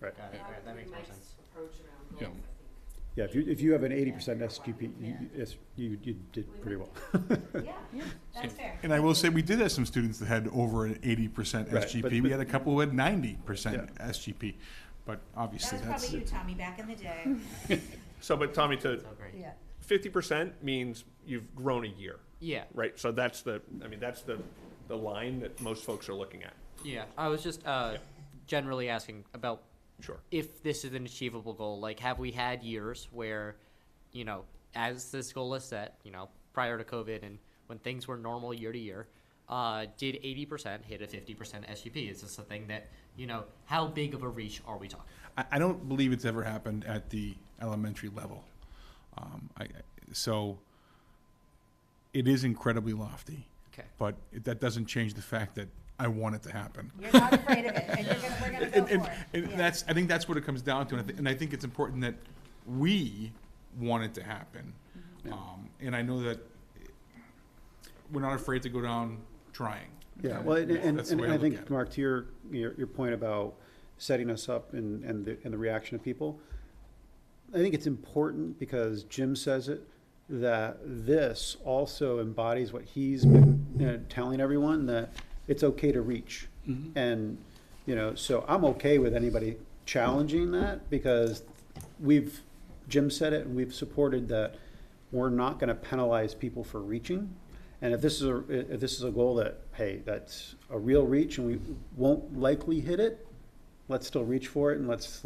Right. That makes more sense. Approach around goals, I think. Yeah, if you have an 80% SGP, you did pretty well. Yeah, that's fair. And I will say, we did have some students that had over an 80% Right, SGP. but We had a couple who had 90% SGP. But obviously, That was probably you, Tommy, back in the day. So, but Tommy, to So great. Yeah. 50% means you've grown a year, Yeah. right? So that's the line that most folks are looking at. Yeah. I was just generally asking about Sure. if this is an achievable goal. Like, have we had years where, as this goal is set, prior to COVID and when things were normal year to year, did 80% hit a 50% SGP? Is this a thing that, how big of a reach are we talking? I don't believe it's ever happened at the elementary level. So it is incredibly lofty. Okay. But that doesn't change the fact that I want it to happen. You're not afraid of it, and we're gonna go for it. And I think that's what it comes down to, and I think it's important that we want it to happen. And I know that we're not afraid to go down trying. Yeah, well, and That's the way I I look think, at it. Mark, to your point about setting us up and the reaction of people, I think it's important because Jim says it, that this also embodies what he's been telling everyone, that it's okay to reach. And, so I'm okay with anybody challenging that because Jim said it and we've supported that we're not going to penalize people for reaching. And if this is a goal that, hey, that's a real reach and we won't likely hit it, let's still reach for it and let's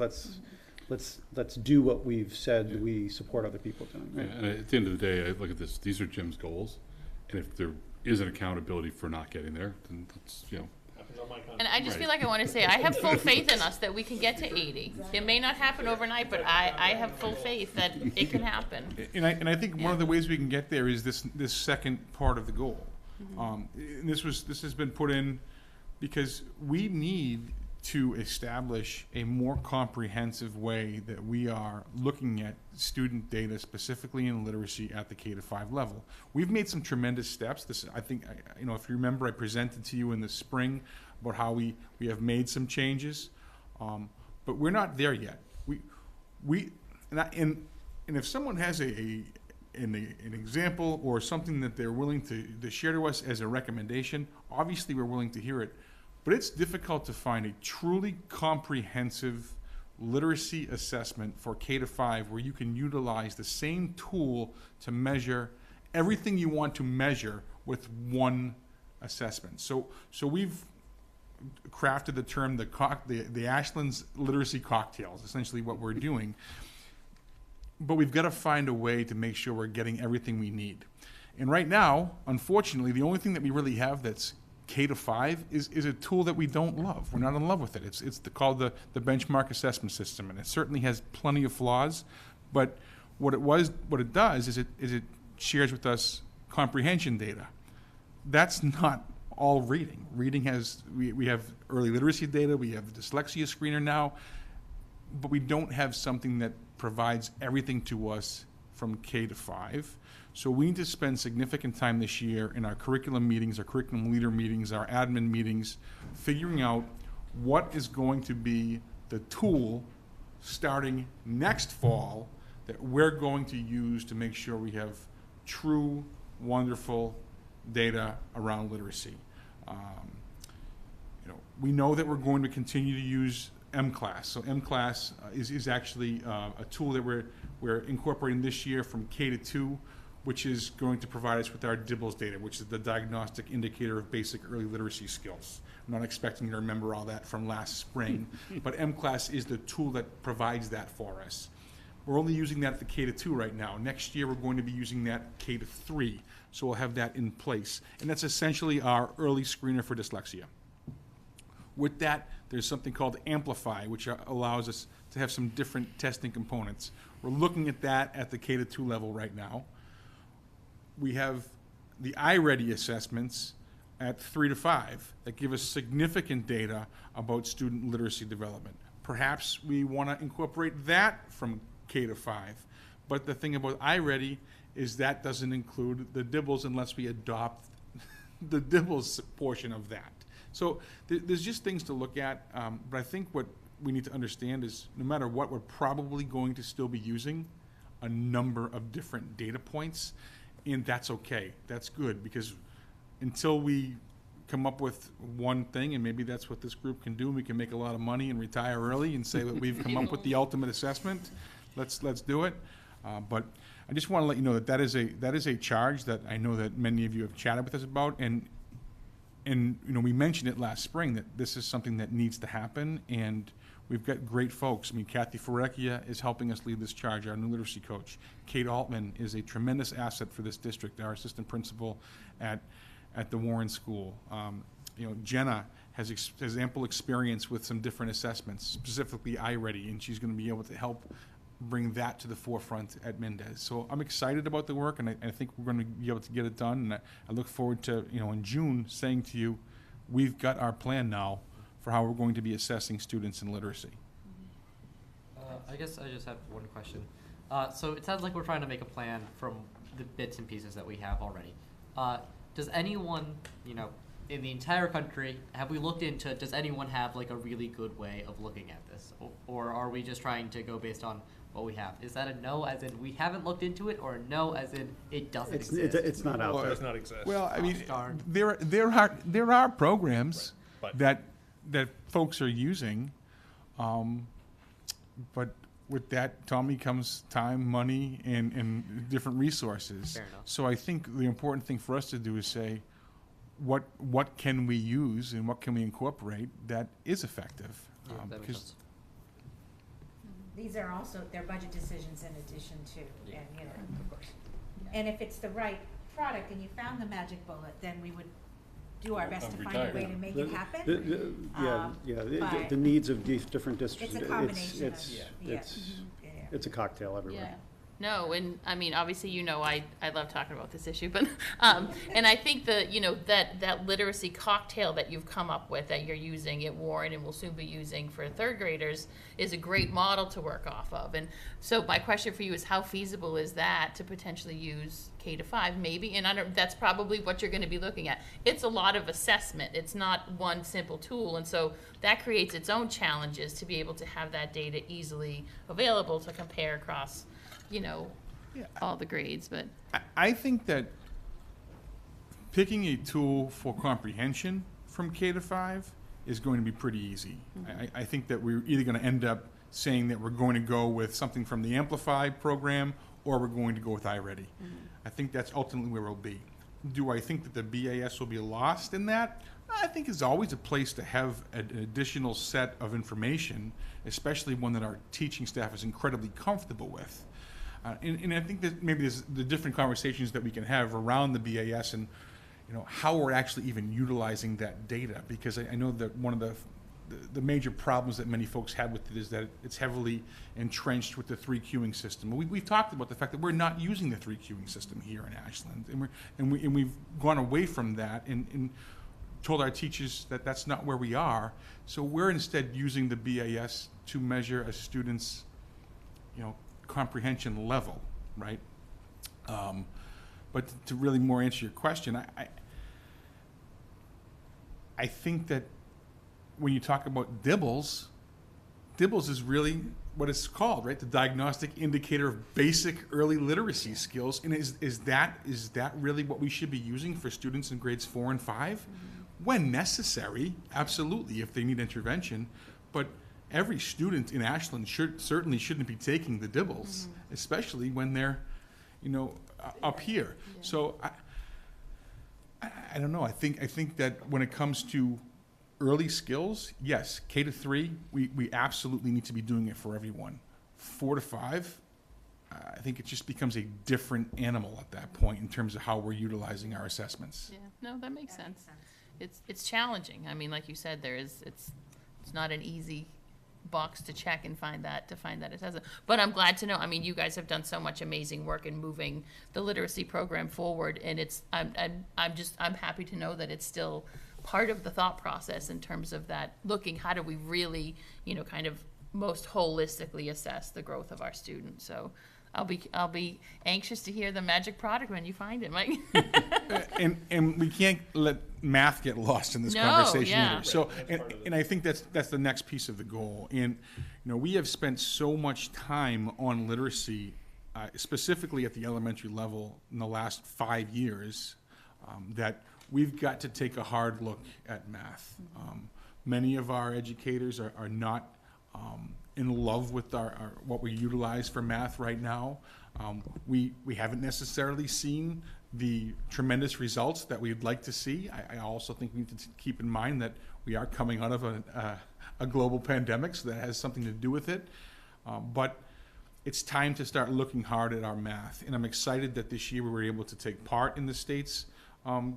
do what we've said we support other people doing. Right? And at the end of the day, I look at this, these are Jim's goals, and if there is an accountability for not getting there, then that's, And I just feel like I want to say, I have full faith in us that we can get to 80. It may not happen overnight, but I have full faith that it can happen. And I think one of the ways we can get there is this second part of the goal. And this has been put in because we need to establish a more comprehensive way that we are looking at student data, specifically in literacy at the K-5 level. We've made some tremendous steps. I think, if you remember, I presented to you in the spring about how we have made some changes, but we're not there yet. And if someone has an example or something that they're willing to share to us as a recommendation, obviously we're willing to hear it. But it's difficult to find a truly comprehensive literacy assessment for K-5 where you can utilize the same tool to measure everything you want to measure with one assessment. So we've crafted the term the Ashland's literacy cocktails, essentially what we're doing. But we've got to find a way to make sure we're getting everything we need. And right now, unfortunately, the only thing that we really have that's K-5 is a tool that we don't love. We're not in love with it. It's called the benchmark assessment system, and it certainly has plenty of flaws. But what it does is it shares with us comprehension data. That's not all reading. Reading we have early literacy data. We have the dyslexia screener now, but we don't have something that provides everything to us from K-5. So we need to spend significant time this year in our curriculum meetings, our curriculum leader meetings, our admin meetings, figuring out what is going to be the tool starting next fall that we're going to use to make sure we have true, wonderful data around literacy. We know that we're going to continue to use MClass. So MClass is actually a tool that we're incorporating this year from K-2, which is going to provide us with our DIBELS data, which is the diagnostic indicator of basic early literacy skills. I'm not expecting you to remember all that from last spring, but MClass is the tool that provides that for us. We're only using that at the K-2 right now. Next year, we're going to be using that K-3, so we'll have that in place. And that's essentially our early screener for dyslexia. With that, there's something called Amplify, which allows us to have some different testing components. We're looking at that at the K-2 level right now. We have the iReady assessments at 3 to 5 that give us significant data about student literacy development. Perhaps we want to incorporate that from K-5. But the thing about iReady is that doesn't include the DIBELS unless we adopt the DIBELS portion of that. So there's just things to look at. But I think what we need to understand is no matter what, we're probably going to still be using a number of different data points. And that's okay. That's good, because until we come up with one thing, and maybe that's what this group can do, and we can make a lot of money and retire early and say that we've come up with the ultimate assessment, let's do it. But I just want to let you know that is a charge that I know that many of you have chatted with us about, and we mentioned it last spring that this is something that needs to happen, and we've got great folks. I mean, Kathy Ferrecchia is helping us lead this charge, our new literacy coach. Kate Altman is a tremendous asset for this district, our assistant principal at the Warren School. Jenna has ample experience with some different assessments, specifically iReady, and she's going to be able to help bring that to the forefront at Mendez. So I'm excited about the work, and I think we're going to be able to get it done. And I look forward to, in June, saying to you, we've got our plan now for how we're going to be assessing students in literacy. I guess I just have one question. So it sounds like we're trying to make a plan from the bits and pieces that we have already. Does anyone, in the entire country, have we looked into, does anyone have like a really good way of looking at this? Or are we just trying to go based on what we have? Is that a no as in we haven't looked into it, or a no as in it doesn't exist? It's not out Well, it there. does not exist. Well, I mean, darn. there are programs Right, that folks are using, but with that, Tommy, comes time, money, and different resources. Fair enough. So I think the important thing for us to do is say, what can we use and what can we incorporate that is effective? Yeah, that makes because sense. These are also, they're budget decisions in addition to, Yeah. and, Of course. and if it's the right product and you found the magic bullet, then we would do our best to I'm find a way retired. to make it happen. The needs of these different districts. It's a combination of, It's, yeah. it's, Yeah. it's a cocktail everywhere. Yeah. No, and I mean, obviously, I love talking about this issue, but, and I think that literacy cocktail that you've come up with, that you're using at Warren and will soon be using for third graders, is a great model to work off of. And so my question for you is, how feasible is that to potentially use K-5 maybe? And that's probably what you're going to be looking at. It's a lot of assessment. It's not one simple tool. And so that creates its own challenges to be able to have that data easily available to compare across all the grades, but I think that picking a tool for comprehension from K to 5 is going to be pretty easy. I think that we're either going to end up saying that we're going to go with something from the Amplify program, or we're going to go with iReady. I think that's ultimately where we'll be. Do I think that the BAS will be lost in that? I think there's always a place to have an additional set of information, especially one that our teaching staff is incredibly comfortable with. And I think that maybe there's the different conversations that we can have around the BAS and, how we're actually even utilizing that data. Because I know that one of the major problems that many folks have with it is that it's heavily entrenched with the 3 queuing system. We've talked about the fact that we're not using the 3 queuing system here in Ashland, and we've gone away from that and told our teachers that that's not where we are. So we're instead using the BAS to measure a student's, comprehension level, right? But to really more answer your question, I think that when you talk about DIBELS is really what it's called, right? The Diagnostic Indicator of Basic Early Literacy Skills. And is that really what we should be using for students in grades 4 and 5? When necessary, absolutely, if they need intervention. But every student in Ashland certainly shouldn't be taking the DIBELS, especially when they're, up here. Yeah. So I don't know. I think that when it comes to early skills, yes, K to 3, we absolutely need to be doing it for everyone. 4 to 5, I think it just becomes a different animal at that point in terms of how we're utilizing our assessments. yeah, no, that makes sense. It's challenging. I mean, like you said, it's not an easy box to check and find that it has it. But I'm glad to know. I mean, you guys have done so much amazing work in moving the literacy program forward, and I'm happy to know that it's still part of the thought process in terms of that looking, how do we really, kind of most holistically assess the growth of our students. So I'll be anxious to hear the magic product when you find it, Mike. and we can't let math get lost in this conversation either. So, and I think that's the next piece of the goal. And we have spent so much time on literacy, specifically at the elementary level, in the last 5 years, that we've got to take a hard look at math. Many of our educators are not in love with what we utilize for math right now. We haven't necessarily seen the tremendous results that we'd like to see. I also think we need to keep in mind that we are coming out of a global pandemic, so that has something to do with it. But it's time to start looking hard at our math. And I'm excited that this year we were able to take part in the state's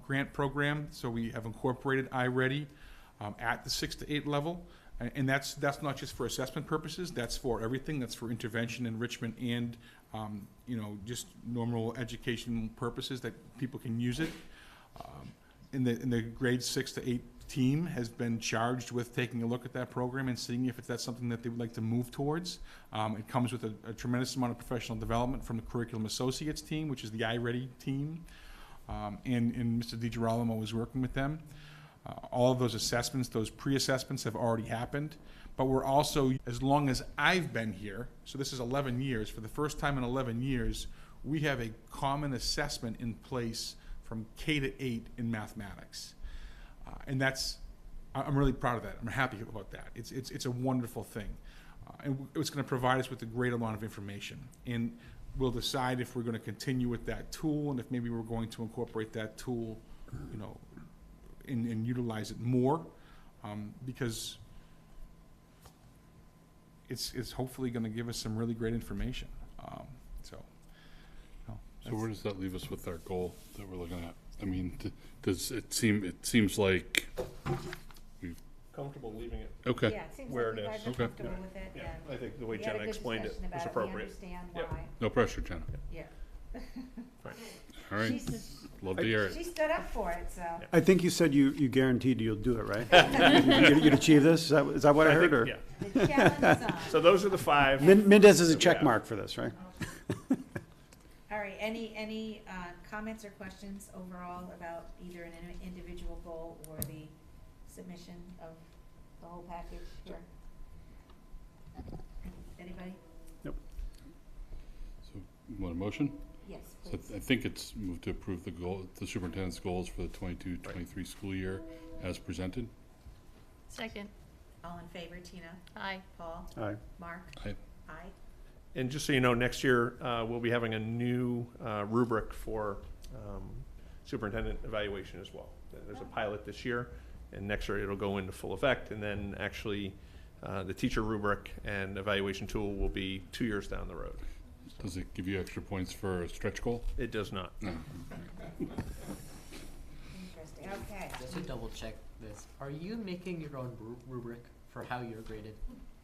grant program. So we have incorporated iReady at the 6 to 8 level. And that's not just for assessment purposes, that's for everything. That's for intervention, enrichment, and just normal education purposes that people can use it. In the grade 6 to 8 team has been charged with taking a look at that program and seeing if that's something that they would like to move towards. It comes with a tremendous amount of professional development from the Curriculum Associates team, which is the iReady team, and Mr. DiGirolamo is working with them. All of those assessments, those pre-assessments have already happened, but we're also, as long as I've been here, so this is 11 years, for the first time in 11 years, we have a common assessment in place from K to 8 in mathematics. And I'm really proud of that. I'm happy about that. It's a wonderful thing. And it's going to provide us with a great amount of information. And we'll decide if we're going to continue with that tool and if maybe we're going to incorporate that tool, and utilize it more, because it's hopefully going to give us some really great information. So where does that leave us with our goal that we're looking at? I mean, it seems like we've Comfortable leaving it. okay. Yeah, it seems Where like it you guys is. are Okay. comfortable with it. Yeah, and I think the way we had a Jenna good explained it discussion was about appropriate. We understand Yep. why. No pressure, Jenna. Yeah. All right. She's- Love to hear it. She stood up for it, so. I think you said you guaranteed you'll do it, right? You'd achieve this? Is that what I heard? think- Or yeah. The challenge is on. So those are the 5. Mendez is a Yeah. check mark for this, right? All right, any comments or questions overall about either an individual goal or the submission of the whole package here? Anybody? So you want a motion? Yes, So please. I think it's moved to approve the superintendent's goals for the 22-23 school year as presented. Second. All in favor, Tina? Aye. Paul? Aye. Mark? Aye. Aye. And just so you know, next year, we'll be having a new rubric for superintendent evaluation as well. There's a pilot this year, and next year it'll go into full effect, and then actually the teacher rubric and evaluation tool will be 2 years down the road. Does it give you extra points for a stretch goal? It does not. No. Interesting, okay. Just to double check this, are you making your own rubric for how you're graded?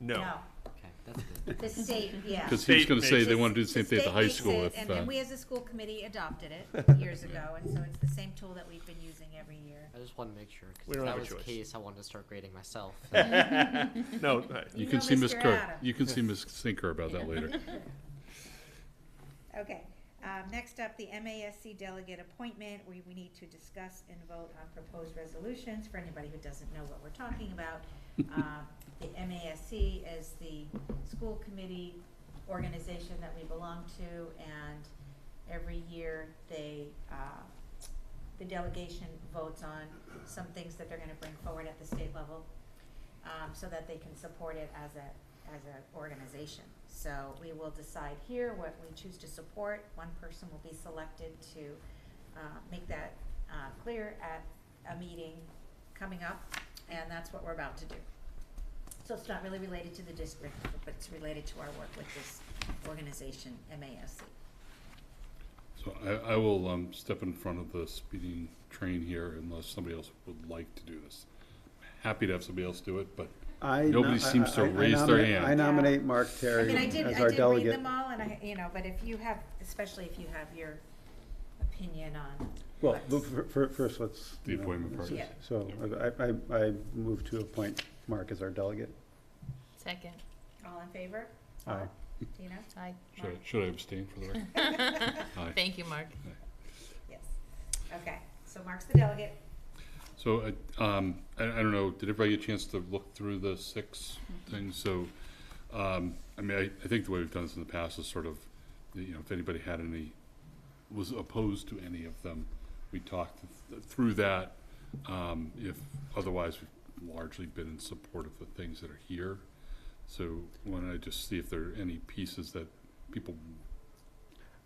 No. Okay, that's good. The state, yeah. Because he was State going to say makes they it. want to do the same thing at the high state school. makes it, If and we as a school committee adopted it years ago, and so it's the same tool that we've been using every year. I just want to make sure, We because don't if have that a was the choice. case, I wanted to start grading myself. No. you You can know see Ms. Mr. Kerr. Adam. You can see Ms. Sinker about that later. Okay, next up, the MASC delegate appointment, we need to discuss and vote on proposed resolutions. For anybody who doesn't know what we're talking about, the MASC is the school committee organization that we belong to, and every year they, the delegation votes on some things that they're gonna bring forward at the state level, so that they can support it as a organization. So we will decide here what we choose to support. One person will be selected to make that clear at a meeting coming up, and that's what we're about to do. So it's not really related to the district, but it's related to our work with this organization, MASC. So I will step in front of the speeding train here unless somebody else would like to do this. Happy to have somebody else do it, but nobody seems to raise their hand. I nominate Mark I Terry mean, I as did our read delegate. them all, and but if you have, especially if you have your opinion on. Well, what's- first let's. The appointment part. Yeah. So I move to appoint Mark as our delegate. Second. All in favor? Aye. Tina? Aye. Should I abstain for the record? Aye. Thank you, Mark. Yes. Okay, so Mark's the delegate. So I don't know, did everybody get a chance to look through the 6 things? So, I mean, I think the way we've done this in the past is sort of, if anybody had was opposed to any of them, we talked through that. If otherwise, we've largely been in support of the things that are here. So why don't I just see if there are any pieces that people.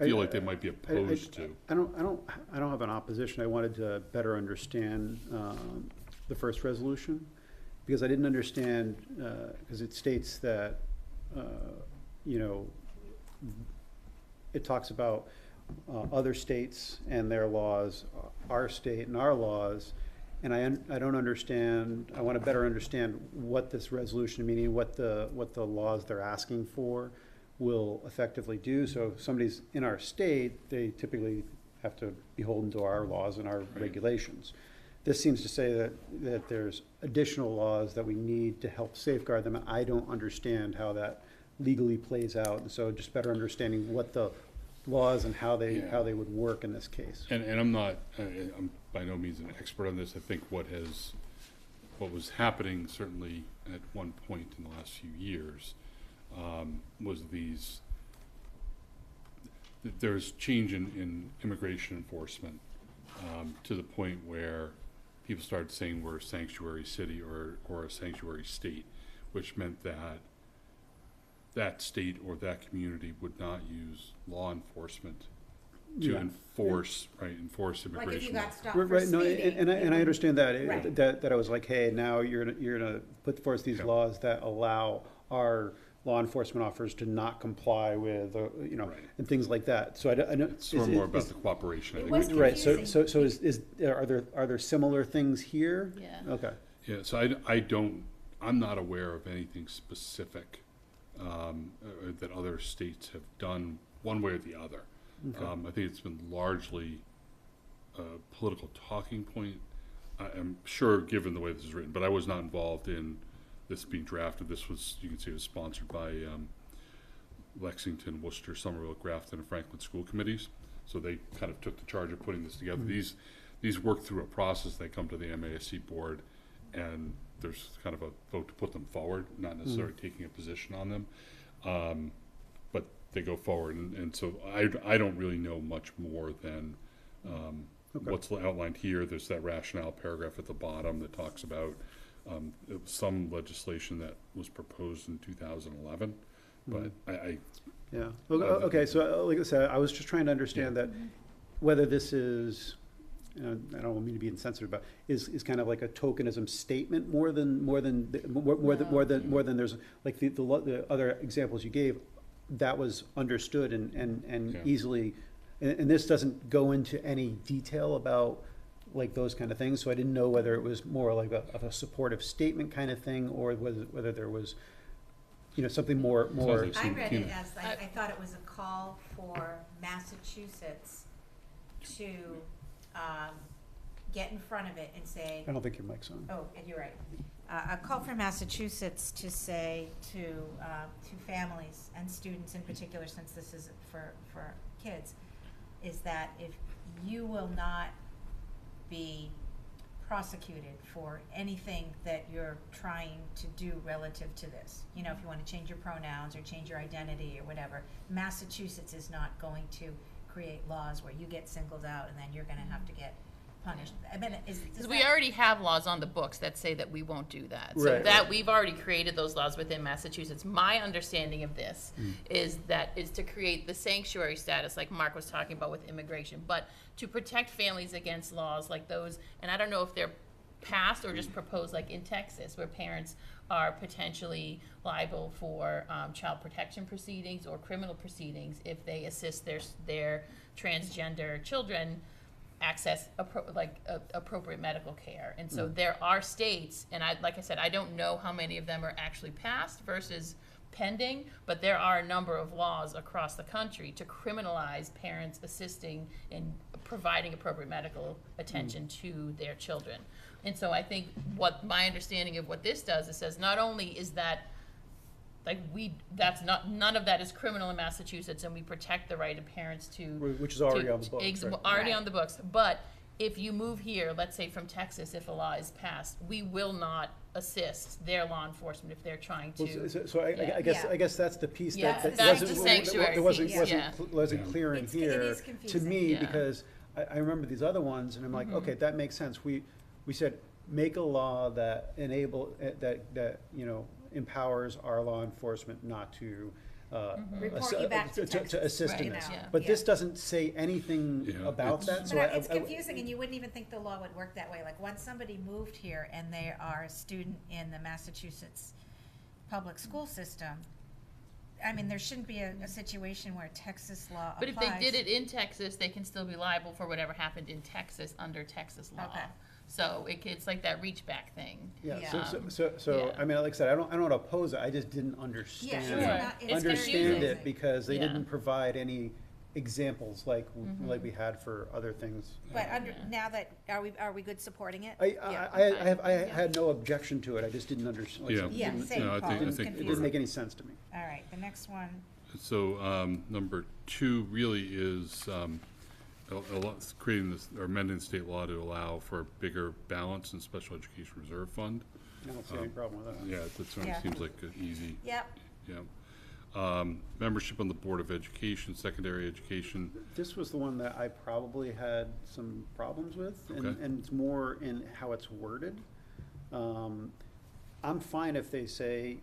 feel like they might be opposed to. I don't have an opposition. I wanted to better understand the first resolution, because I didn't understand, because it states that, you know, it talks about other states and their laws, our state and our laws, and I don't understand. I want to better understand what this resolution, meaning what the laws they're asking for will effectively do. So if somebody's in our state, they typically have to be beholden to our laws and our regulations. This seems to say that there's additional laws that we need to help safeguard them. I don't understand how that legally plays out, and so just better understanding what the laws and how they would work in this case. And I'm not, I'm by no means an expert on this. I think what was happening certainly at one point in the last few years was there's change in immigration enforcement to the point where people started saying we're a sanctuary city or a sanctuary state, which meant that state or that community would not use law enforcement to enforce immigration. Like if you got stopped Right, for right, no, speeding. and I understand that, Right. that I was like, hey, now you're gonna put forth these laws that allow our law enforcement officers to not comply with, you know, and things like that. So I don't. It's sort of more about the cooperation. I It think. was Right, so confusing. are there similar things here? Yeah. Okay. Yeah, so I'm not aware of anything specific that other states have done one way or the other. Okay. I think it's been largely a political talking point. I'm sure, given the way this is written, but I was not involved in this being drafted. This was, you can see, it was sponsored by Lexington, Worcester, Somerville, Grafton, and Franklin school committees. So they kind of took the charge of putting this together. Mm-hmm. These work through a process. They come to the MASC board, and there's kind of a vote to put them forward, not necessarily taking a position on them. But they go forward, and so I don't really know much more than what's outlined here. There's that rationale paragraph at the bottom that talks about some legislation that was proposed in 2011, but Yeah. Okay. So, like I said, I was just trying to understand that whether this is, I don't mean to be insensitive, but is kind of like a tokenism statement more than there's like the other examples you gave, that was understood and easily, and this doesn't go into any detail about like those kind of things. So I didn't know whether it was more like of a supportive statement kind of thing, or whether there was, you know, something more. I read it as, I thought it was a call for Massachusetts to get in front of it and say. I don't think your mic's on. Oh, and you're right. A call for Massachusetts to say to families and students in particular, since this is for kids, is that if you will not be prosecuted for anything that you're trying to do relative to this, you know, if you want to change your pronouns or change your identity or whatever, Massachusetts is not going to create laws where you get singled out and then you're going to have to get punished. I mean, Because we already have laws on the books that say that we won't do that. So Right. that we've already created those laws within Massachusetts. My understanding of this is to create the sanctuary status, like Mark was talking about with immigration, but to protect families against laws like those. And I don't know if they're passed or just proposed, like in Texas, where parents are potentially liable for child protection proceedings or criminal proceedings if they assist their transgender children access appropriate medical care. And so there are states, and like I said, I don't know how many of them are actually passed versus pending, but there are a number of laws across the country to criminalize parents assisting in providing appropriate medical attention to their children. And so I think what my understanding of what this does, it says not only is that none of that is criminal in Massachusetts, and we protect the right of parents to, which is already on the books, right? already on the books. But if you move here, let's say from Texas, if a law is passed, we will not assist their law enforcement if they're trying to. I guess that's the piece that that's the sanctuary wasn't clear in here It is to confusing. me, because I remember these other ones, and I'm like, okay, that makes sense. We said make a law that that you know, empowers our law enforcement not to Report you back to Texas, assist in right, this. now. But Yeah. this doesn't say anything Yeah, about that, it's- so But it's confusing, and you wouldn't even think the law would work that way. Like, once somebody moved here and they are a student in the Massachusetts public school system, I mean, there shouldn't be a situation where Texas law But if applies. they did it in Texas, they can still be liable for whatever happened in Texas under Texas law. Okay. So it's like that reach back thing. Yeah, Yeah. so, Yeah. I mean, like I said, I don't want to oppose it, I just didn't understand. Sure. It's Understand confusing. it because they Yeah. didn't provide any examples like we had for other things. But now that, are we good supporting it? I had no objection to it, I just didn't understand. Yeah. Yeah, same, No, I Paul. think- It I was think It confusing. didn't make any sense to me. All right, the next one, So, number 2 really is, creating this, or amending the state law to allow for a bigger balance in special education reserve fund. I don't see any problem with that. Yeah, that sort Yeah. of seems like an easy, yep, yeah. Membership on the Board of Education, secondary education, This was the one that I probably had some problems with, and, Okay. and it's more in how it's worded. I'm fine if they say,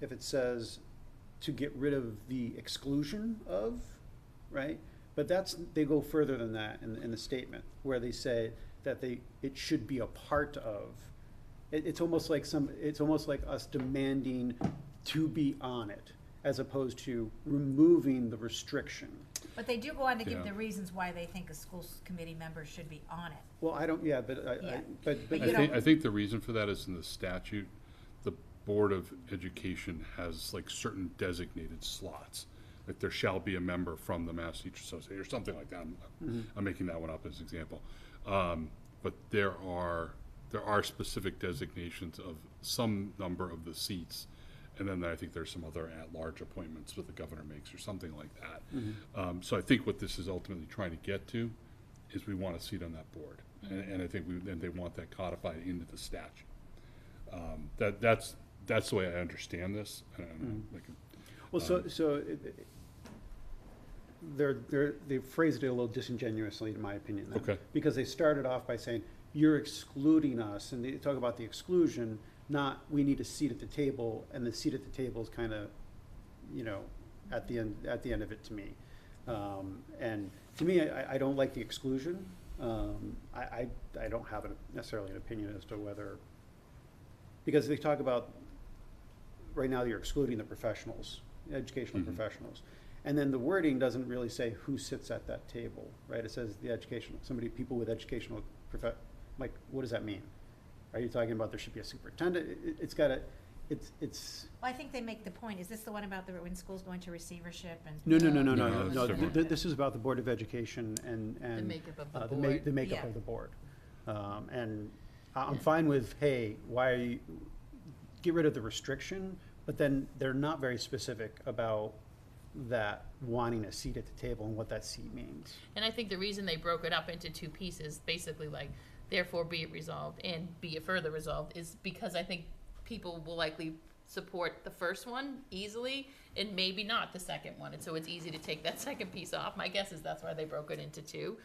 if it says to get rid of the exclusion of, right? But they go further than that in the statement, where they say that it should be a part of. It's almost like us demanding to be on it, as opposed to removing the restriction. but they do go on to give Yeah. the reasons why they think a school committee member should be on it. Well, I don't, yeah, but Yeah. but But I you think, don't- I think the reason for that is in the statute, the Board of Education has like certain designated slots. Like there shall be a member from the Mass Teachers Association or something like that. I'm making that one up as an example. But there are specific designations of some number of the seats. And then I think there's some other at-large appointments that the governor makes or something like that. So I think what this is ultimately trying to get to is we want a seat on that board. And I think they want that codified into the statute. That's the way I understand this. I don't know, like, Well, they phrased it a little disingenuously, in my opinion. then. Okay. Because they started off by saying, you're excluding us, and they talk about the exclusion, not, we need a seat at the table, and the seat at the table is kind of, at the end of it to me. And to me, I don't like the exclusion. I don't have necessarily an opinion as to whether, because they talk about, right now you're excluding the professionals, educational professionals. And then the wording doesn't really say who sits at that table, right? It says people with educational like, what does that mean? Are you talking about there should be a superintendent? It's Well, I think they make the point, is this the one about when schools go into receivership and? No, No, it's different. this is about the Board of Education and. The makeup of the the board. makeup Yeah. of the board. And I'm fine with, hey, why are you, get rid of the restriction, but then they're not very specific about that wanting a seat at the table and what that seat means. And I think the reason they broke it up into 2 pieces, basically like, therefore be it resolved and be it further resolved, is because I think people will likely support the first one easily and maybe not the second one. And so it's easy to take that second piece off. My guess is that's why they broke it into 2.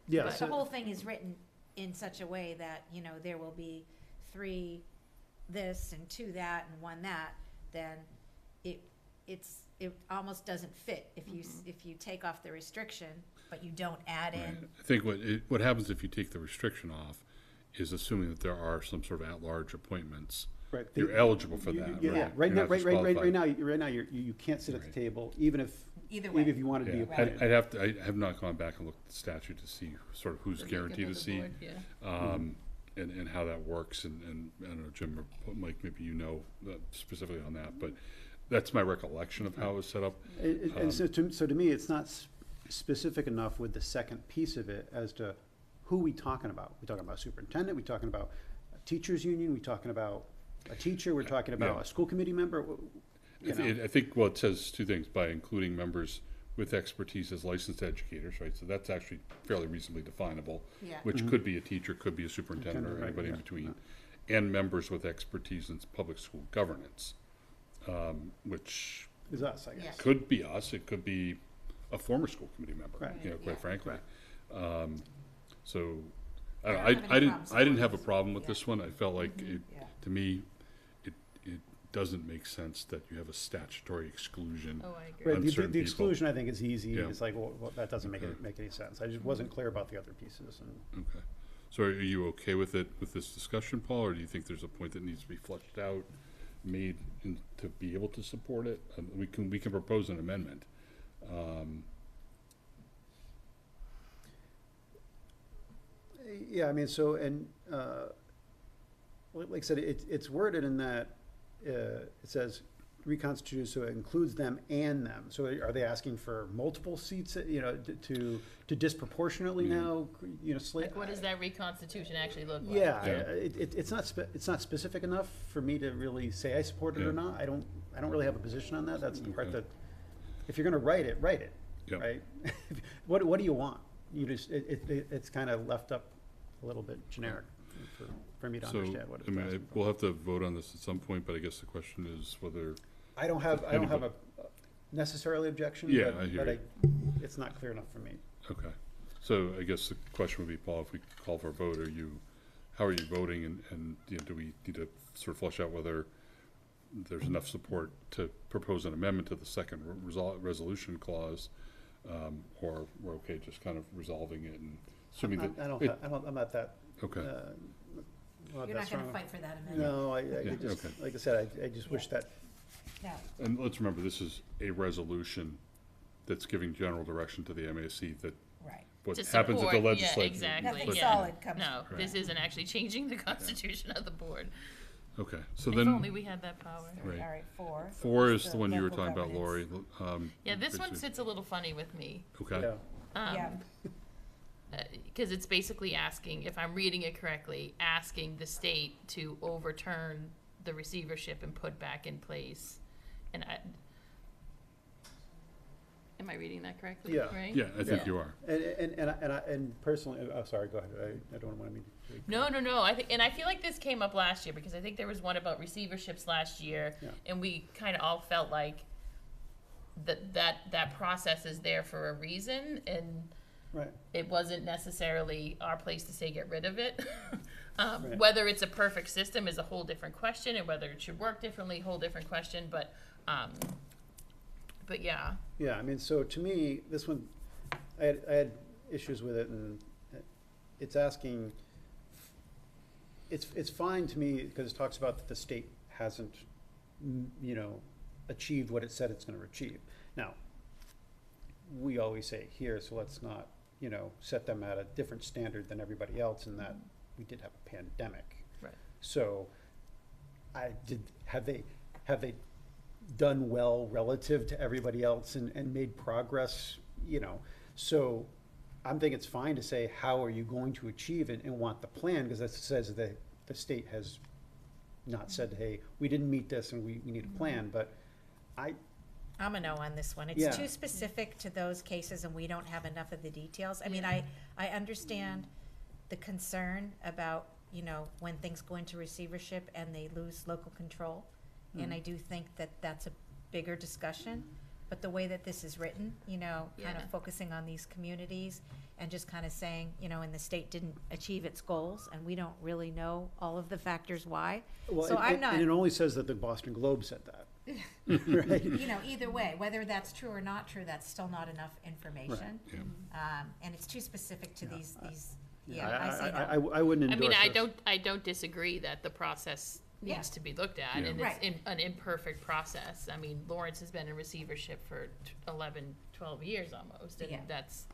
Yeah, But so- the whole thing is written in such a way that, there will be 3 this and 2 that and 1 that, then it almost doesn't fit if you take off the restriction, but you don't add in. I think what happens if you take the restriction off is assuming that there are some sort of at-large appointments. Right. You're eligible for that, Yeah, right? right You're now, not right disqualified. now, you can't sit at the Right. table, even if Either way. you wanted to be Yeah, appointed. I have not gone back and looked at the statute to see sort of who's The makeup guaranteed of a the seat. board, yeah. And how that works, and I don't know, Jim or Mike, maybe specifically on that, but that's my recollection of how it was set up. And so to me, it's not specific enough with the second piece of it as to who we talking about. We talking about superintendent, we talking about a teachers union, we talking about a teacher, we're talking about Yeah. a school committee member, I think, well, it says 2 things, by including members with expertise as licensed educators, right? So that's actually fairly reasonably definable. Yeah. Which could be a teacher, could be a superintendent, or Right, anybody in yeah. between. And members with expertise in public school governance, which is us, I guess. Yeah. could be us, it could be a former school committee member, Right. quite Yeah. frankly. Right. So, I don't have any I problems didn't with have a this. problem with Yeah. this one. I felt like Yeah. to me, it doesn't make sense that you have a statutory exclusion. Oh, I agree. Right, on the certain people. exclusion, I think, is easy. Yeah. It's like, well, that doesn't make Okay. make any sense. I just wasn't clear about the other pieces. And Okay. So are you okay with it, with this discussion, Paul, or do you think there's a point that needs to be fleshed out, made to be able to support it? We can propose an amendment. Yeah, I mean, so, and, like I said, it's worded in that, it says reconstituted, so it includes them and them. So are they asking for multiple seats, to disproportionately now, slate? Like, what does that reconstitution actually look like? Yeah, Yeah. it's not specific enough for me to really say I support it Yeah. or not. I don't really have a position on that. That's the part Okay. that, if you're gonna write it, Yeah. right? What do you want? You just, it's kind of left up a little bit generic for me to So, understand what it's I mean, asking for. we'll have to vote on this at some point, but I guess the question is whether, I don't have a necessarily objection, Yeah, but, I hear you. it's not clear enough for me. okay. So I guess the question would be, Paul, if we call for a vote, how are you voting, and do we need to sort of flesh out whether there's enough support to propose an amendment to the second resolution clause, or we're okay just kind of resolving it and assuming that. I'm not that, Okay, not You're that not strong. gonna fight for that amendment? No, I Yeah, just, okay. like I said, I just wish that, No. and let's remember, this is a resolution that's giving general direction to the MASC that Right. what To happens at the support, legislature. yeah, exactly, Nothing yeah. solid comes. No, this isn't actually changing the constitution of the board. Okay, so If then. only we had that power. Right. All right, 4. Four is the one you were local talking about, Lori. governance. Yeah, this one basically- sits a little funny with me. Okay, yeah. Yeah. Because it's basically asking, if I'm reading it correctly, asking the state to overturn the receivership and put back in place. And am I reading that correctly? Yeah. Right? yeah, I think you are. And personally, sorry, go ahead. I don't want to mean. No. I think, and I feel like this came up last year because I think there was one about receiverships last year, Yeah. and we kind of all felt like that process is there for a reason, and Right. it wasn't necessarily our place to say get rid of it. Right. Whether it's a perfect system is a whole different question, and whether it should work differently, whole different question. But yeah, Yeah, I mean, so to me, this one, I had issues with it, and it's asking, it's fine to me, because it talks about that the state hasn't, achieved what it said it's gonna achieve. Now, we always say here, so let's not, set them at a different standard than everybody else, in that we did have a pandemic. Right. So, have they done well relative to everybody else and made progress, so I'm thinking it's fine to say, how are you going to achieve it, and want the plan, because that says that the state has not said, hey, we didn't meet this and we need a plan, but I'm a no on this one. It's Yeah. too specific to those cases, and we don't have enough of the details. I mean, I understand the concern about, when things go into receivership and they lose local control. And I do think that that's a bigger discussion. But the way that this is written, kind Yeah. of focusing on these communities and just kind of saying, and the state didn't achieve its goals, and we don't really know all of the factors why. well, So I'm and not. it only says that the Boston Globe said that. Right? Either way, whether that's true or not true, that's still not enough information. Yeah. And it's too specific to these, Yeah, I say no. I wouldn't I endorse mean, this. I don't disagree that the process Yeah. needs to be looked at, Yeah. and Right. it's an imperfect process. I mean, Lawrence has been in receivership for 11, 12 years almost, Yeah. and that's,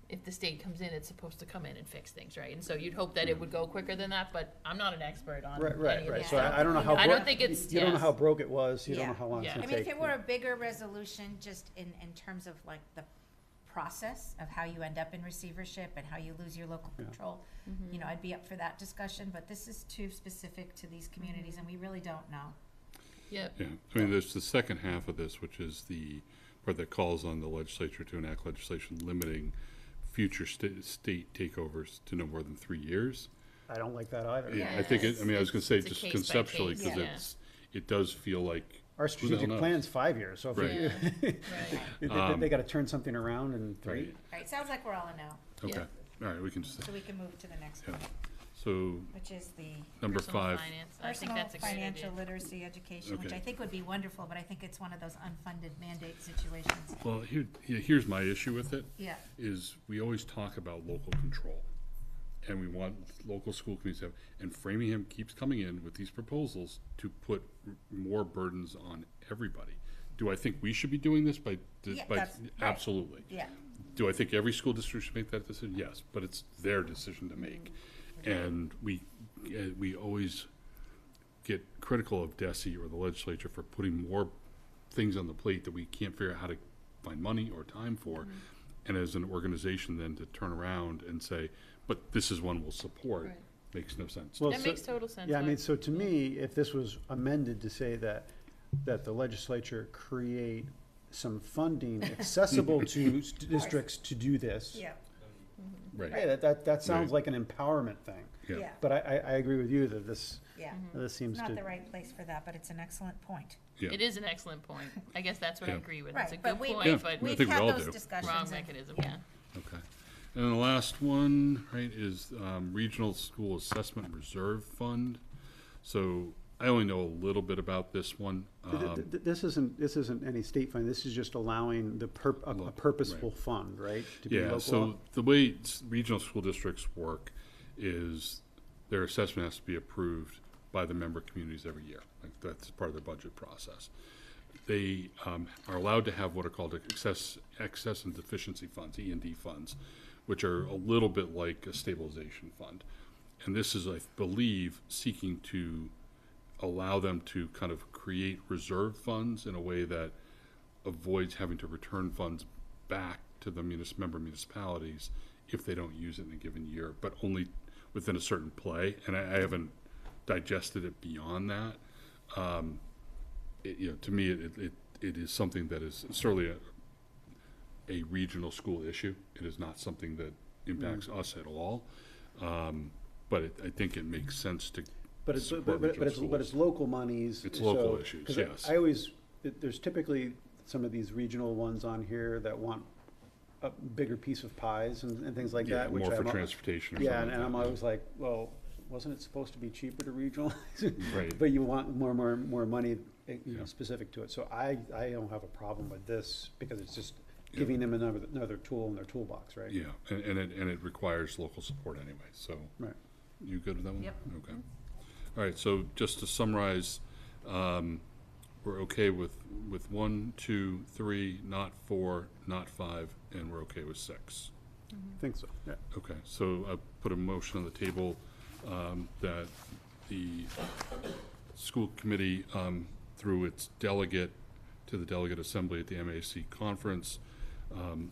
if the state comes in, it's supposed to come in and fix things, right? And so you'd hope that it would go quicker than that, but I'm not an expert on any Right, of right. this So stuff. I don't know how. I bro- don't think it's- You don't know yes. how broke it was, you don't know Yeah. how long it's Yeah. gonna I take. mean, if it were a bigger resolution, just in terms of like the process of how you end up in receivership and how you lose your local Yeah. control, I'd be up for that discussion, but this is too specific to these communities, and we really don't know. Yep. Yeah, I mean, there's the second half of this, which is the part that calls on the legislature to enact legislation limiting future state takeovers to no more than 3 years. I don't like that either. Yeah, I think I was gonna say, It's a just case by conceptually, case, because it does feel like, Our Who the hell strategic knows? plan's 5 years, so if Right. they gotta turn something around in 3. right, All right, sounds like we're all a no, okay, all right, we can just, so we can move to the next yeah. one. So which is the number Personal 5. finance. I think personal that's a great financial idea. literacy education, which Okay. I think would be wonderful, but I think it's one of those unfunded mandate situations. Well, here's my issue with it. Yeah. Is we always talk about local control. And we want local school communities to have, and Framingham keeps coming in with these proposals to put more burdens on everybody. Do I think we should be doing this by, Yeah, that's right. absolutely. Yeah. Do I think every school district should make that decision? Yes, but it's their decision to make. And we always get critical of DESE or the legislature for putting more things on the plate that we can't figure out how to find money or time for. And as an organization then to turn around and say, but this is one we'll support, Right. makes no sense. Well, That makes total sense. Yeah, I Mike. mean, so to me, if this was amended to say that the legislature create some funding accessible to districts to do this. Yeah, Right, Hey, that sounds Right. like an empowerment thing. yeah. yeah, But I agree with you that this yeah. seems It's not to. the right place for that, but it's an excellent point. Yeah. It is an excellent point. I guess that's what I Yeah. agree with. Right, It's a but good we- point, Yeah. but I We've think we had all those do. discussions. wrong and- mechanism, yeah. yeah. Okay. And then the last one, right, is Regional School Assessment Reserve Fund. So I only know a little bit about this one. This isn't any state fund, this is just allowing a purposeful fund, right? To be Yeah, local. so the way regional school districts work is their assessment has to be approved by the member communities every year. Like that's part of their budget process. They are allowed to have what are called excess and deficiency funds, E&D funds, which are a little bit like a stabilization fund. And this is, I believe, seeking to allow them to kind of create reserve funds in a way that avoids having to return funds back to the member municipalities if they don't use it in a given year, but only within a certain play. And I haven't digested it beyond that. To me, it is something that is certainly a regional school issue. It is not something that impacts us at all. But I think it makes sense to But it's, support but regional it's, but schools. it's local monies. It's local so- issues, 'cause yes. I always, there's typically some of these regional ones on here that want a bigger piece of pies and things like Yeah, that, which more for I'm, transportation or yeah, something and like I'm that. always like, well, wasn't it supposed to be cheaper to regionalize? Right. But you want more money, specific to it. So I don't have a problem with this because it's just giving them another tool in their toolbox, right? Yeah, and it requires local support anyway, so. Right. You good with that one? Yep. Okay. All right, so just to summarize, we're okay with 1, 2, 3, not 4, not 5, and we're okay with 6. I think so, yeah. Okay, so I put a motion on the table that the school committee, through its delegate to the delegate assembly at the MASC conference,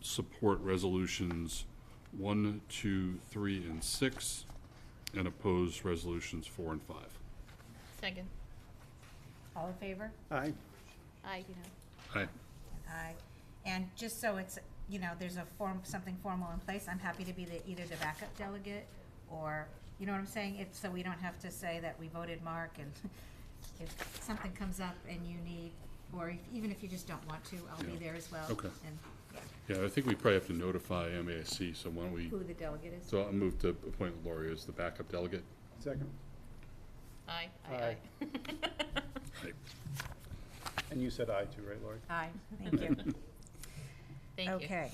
support resolutions 1, 2, 3, and 6, and oppose resolutions 4 and 5. Second. All in favor? Aye. Aye. Aye. Aye. And just so it's, there's something formal in place, I'm happy to be either the backup delegate or, you know what I'm saying? So we don't have to say that we voted Mark, and if something comes up and you need, or even if you just don't want to, I'll be there as well. Okay. And, Yeah, I think we probably have to notify MASC, so why don't we, who the delegate is. so I'll move to appoint Lori as the backup delegate. Second. Aye. Aye. Aye. And you said aye too, right, Lori? Aye, thank you. Thank you. Okay.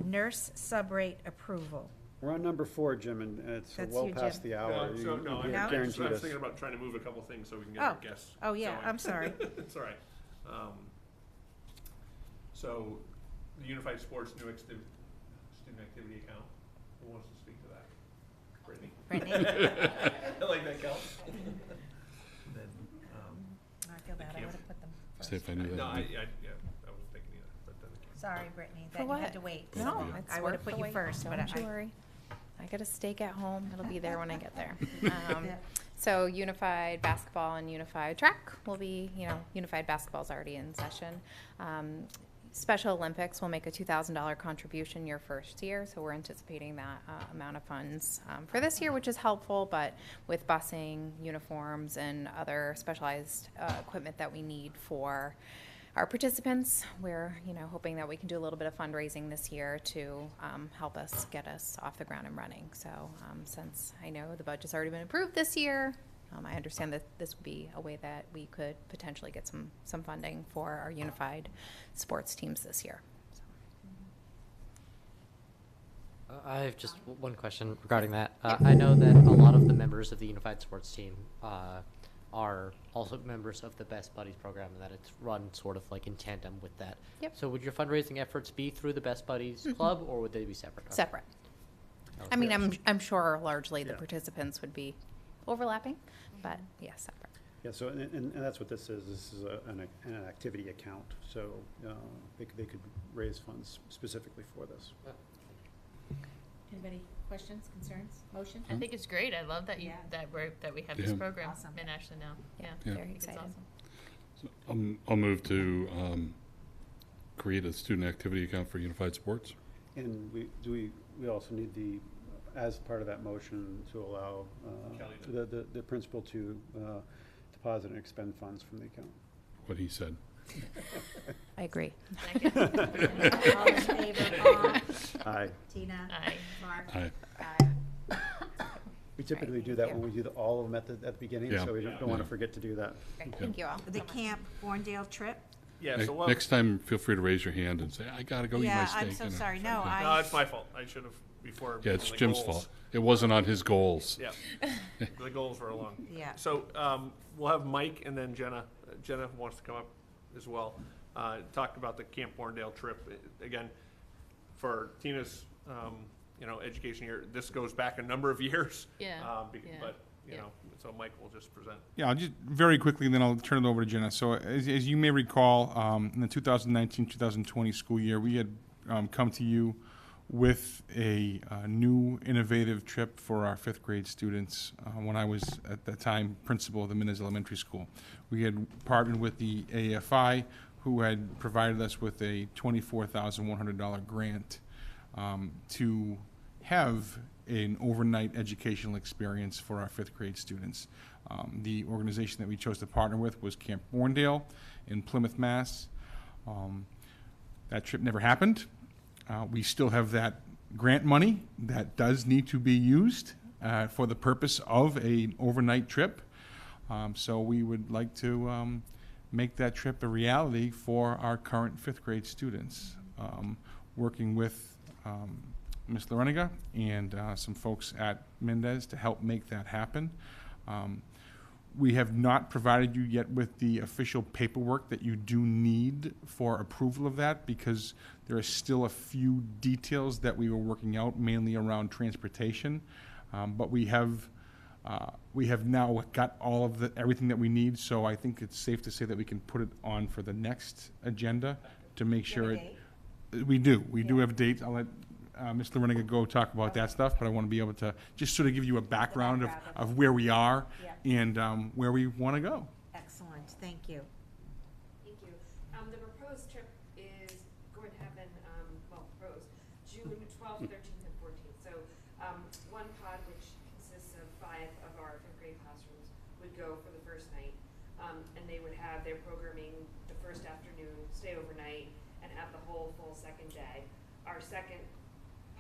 Nurse subrate approval. We're on number 4, Jim, and it's That's well you, past Jim. the hour. No, You No? I guaranteed was us. thinking about trying to move a couple things so we can get Oh. our guests. Oh, yeah, going. I'm sorry. It's all right. So, the Unified Sports New Student Activity Account, who wants to speak to that? Brittany? Brittany? I like that, Cal. Then, I feel bad, I would have put them first. See if I knew that. no, I wasn't thinking either, but then again. Sorry, Brittany, For that you what? had to wait. No, Yeah. it's I would have worth put the you wait. first, but Don't you I, worry. I got a steak at home. It'll be there when I get there. Yeah. So unified basketball and unified track will be, unified basketball's already in session. Special Olympics will make a $2,000 contribution your first year, so we're anticipating that amount of funds for this year, which is helpful, but with busing, uniforms, and other specialized equipment that we need for our participants. We're, hoping that we can do a little bit of fundraising this year to help us get us off the ground and running. So since I know the budget's already been approved this year, I understand that this would be a way that we could potentially get some funding for our unified sports teams this year. I have just one question regarding that. I know that a lot of the members of the unified sports team are also members of the Best Buddies program, and that it's run sort of like in tandem with that. Yep. So would your fundraising efforts be through the Best Buddies club, or would they be separate? Okay. Separate. I mean, I'm sure largely the participants would be overlapping, but yeah, separate. Yeah, so, and that's what this is. This is an activity account, so they could raise funds specifically for this. Anybody questions, concerns, motion? I think it's great. I love that that we have this program in Ashland now. Yeah, Very it's excited. awesome. So I'll move to create a student activity account for unified sports. And we also need as part of that motion to allow the principal to deposit and expend funds from the account. What he said. I agree. Second. All in favor, Paul? Aye. Tina? Aye. Mark? Aye. Aye. We typically do that when we do all of them at the beginning, Yeah. so we don't want to forget to do that. Great. Thank you all. The Camp Warndale trip? Yeah, so Next time, feel free to raise your hand and say, I gotta go eat my Yeah, steak. I'm so sorry. No, No, it's my fault. I should have before. Yeah, it's the Jim's goals. fault. It wasn't on his goals. Yeah, the goals were along. Yeah. So we'll have Mike and then Jenna. Jenna wants to come up as well. Talked about the Camp Warndale trip again for Tina's, education here. This goes back a number of years. Yeah. But so Mike will just present. Yeah, I'll just very quickly, then I'll turn it over to Jenna. So as you may recall, in the 2019-2020 school year, we had come to you with a new innovative trip for our 5th grade students when I was at that time principal of the Mendez Elementary School. We had partnered with the AFI, who had provided us with a $24,100 grant to have an overnight educational experience for our 5th grade students. The organization that we chose to partner with was Camp Warndale in Plymouth, Mass. That trip never happened. We still have that grant money that does need to be used for the purpose of an overnight trip. So we would like to make that trip a reality for our current 5th grade students, working with Ms. Loreniga and some folks at Mendez to help make that happen. We have not provided you yet with the official paperwork that you do need for approval of that, because there are still a few details that we were working out, mainly around transportation. But we have now got all of everything that we need, so I think it's safe to say that we can put it on for the next agenda to make sure we do. We do have a date. I'll let Ms. Loreniga go talk about that stuff, but I want to be able to just sort of give you a background of where we are and where we want to go. Excellent. Thank you. Thank you. The proposed trip is going to happen, June 12th, 13th, and 14th. So one pod, which consists of 5 of our 5th grade classrooms, would go for the first night. And they would have their programming the first afternoon, stay overnight, and have the whole full second day. Our second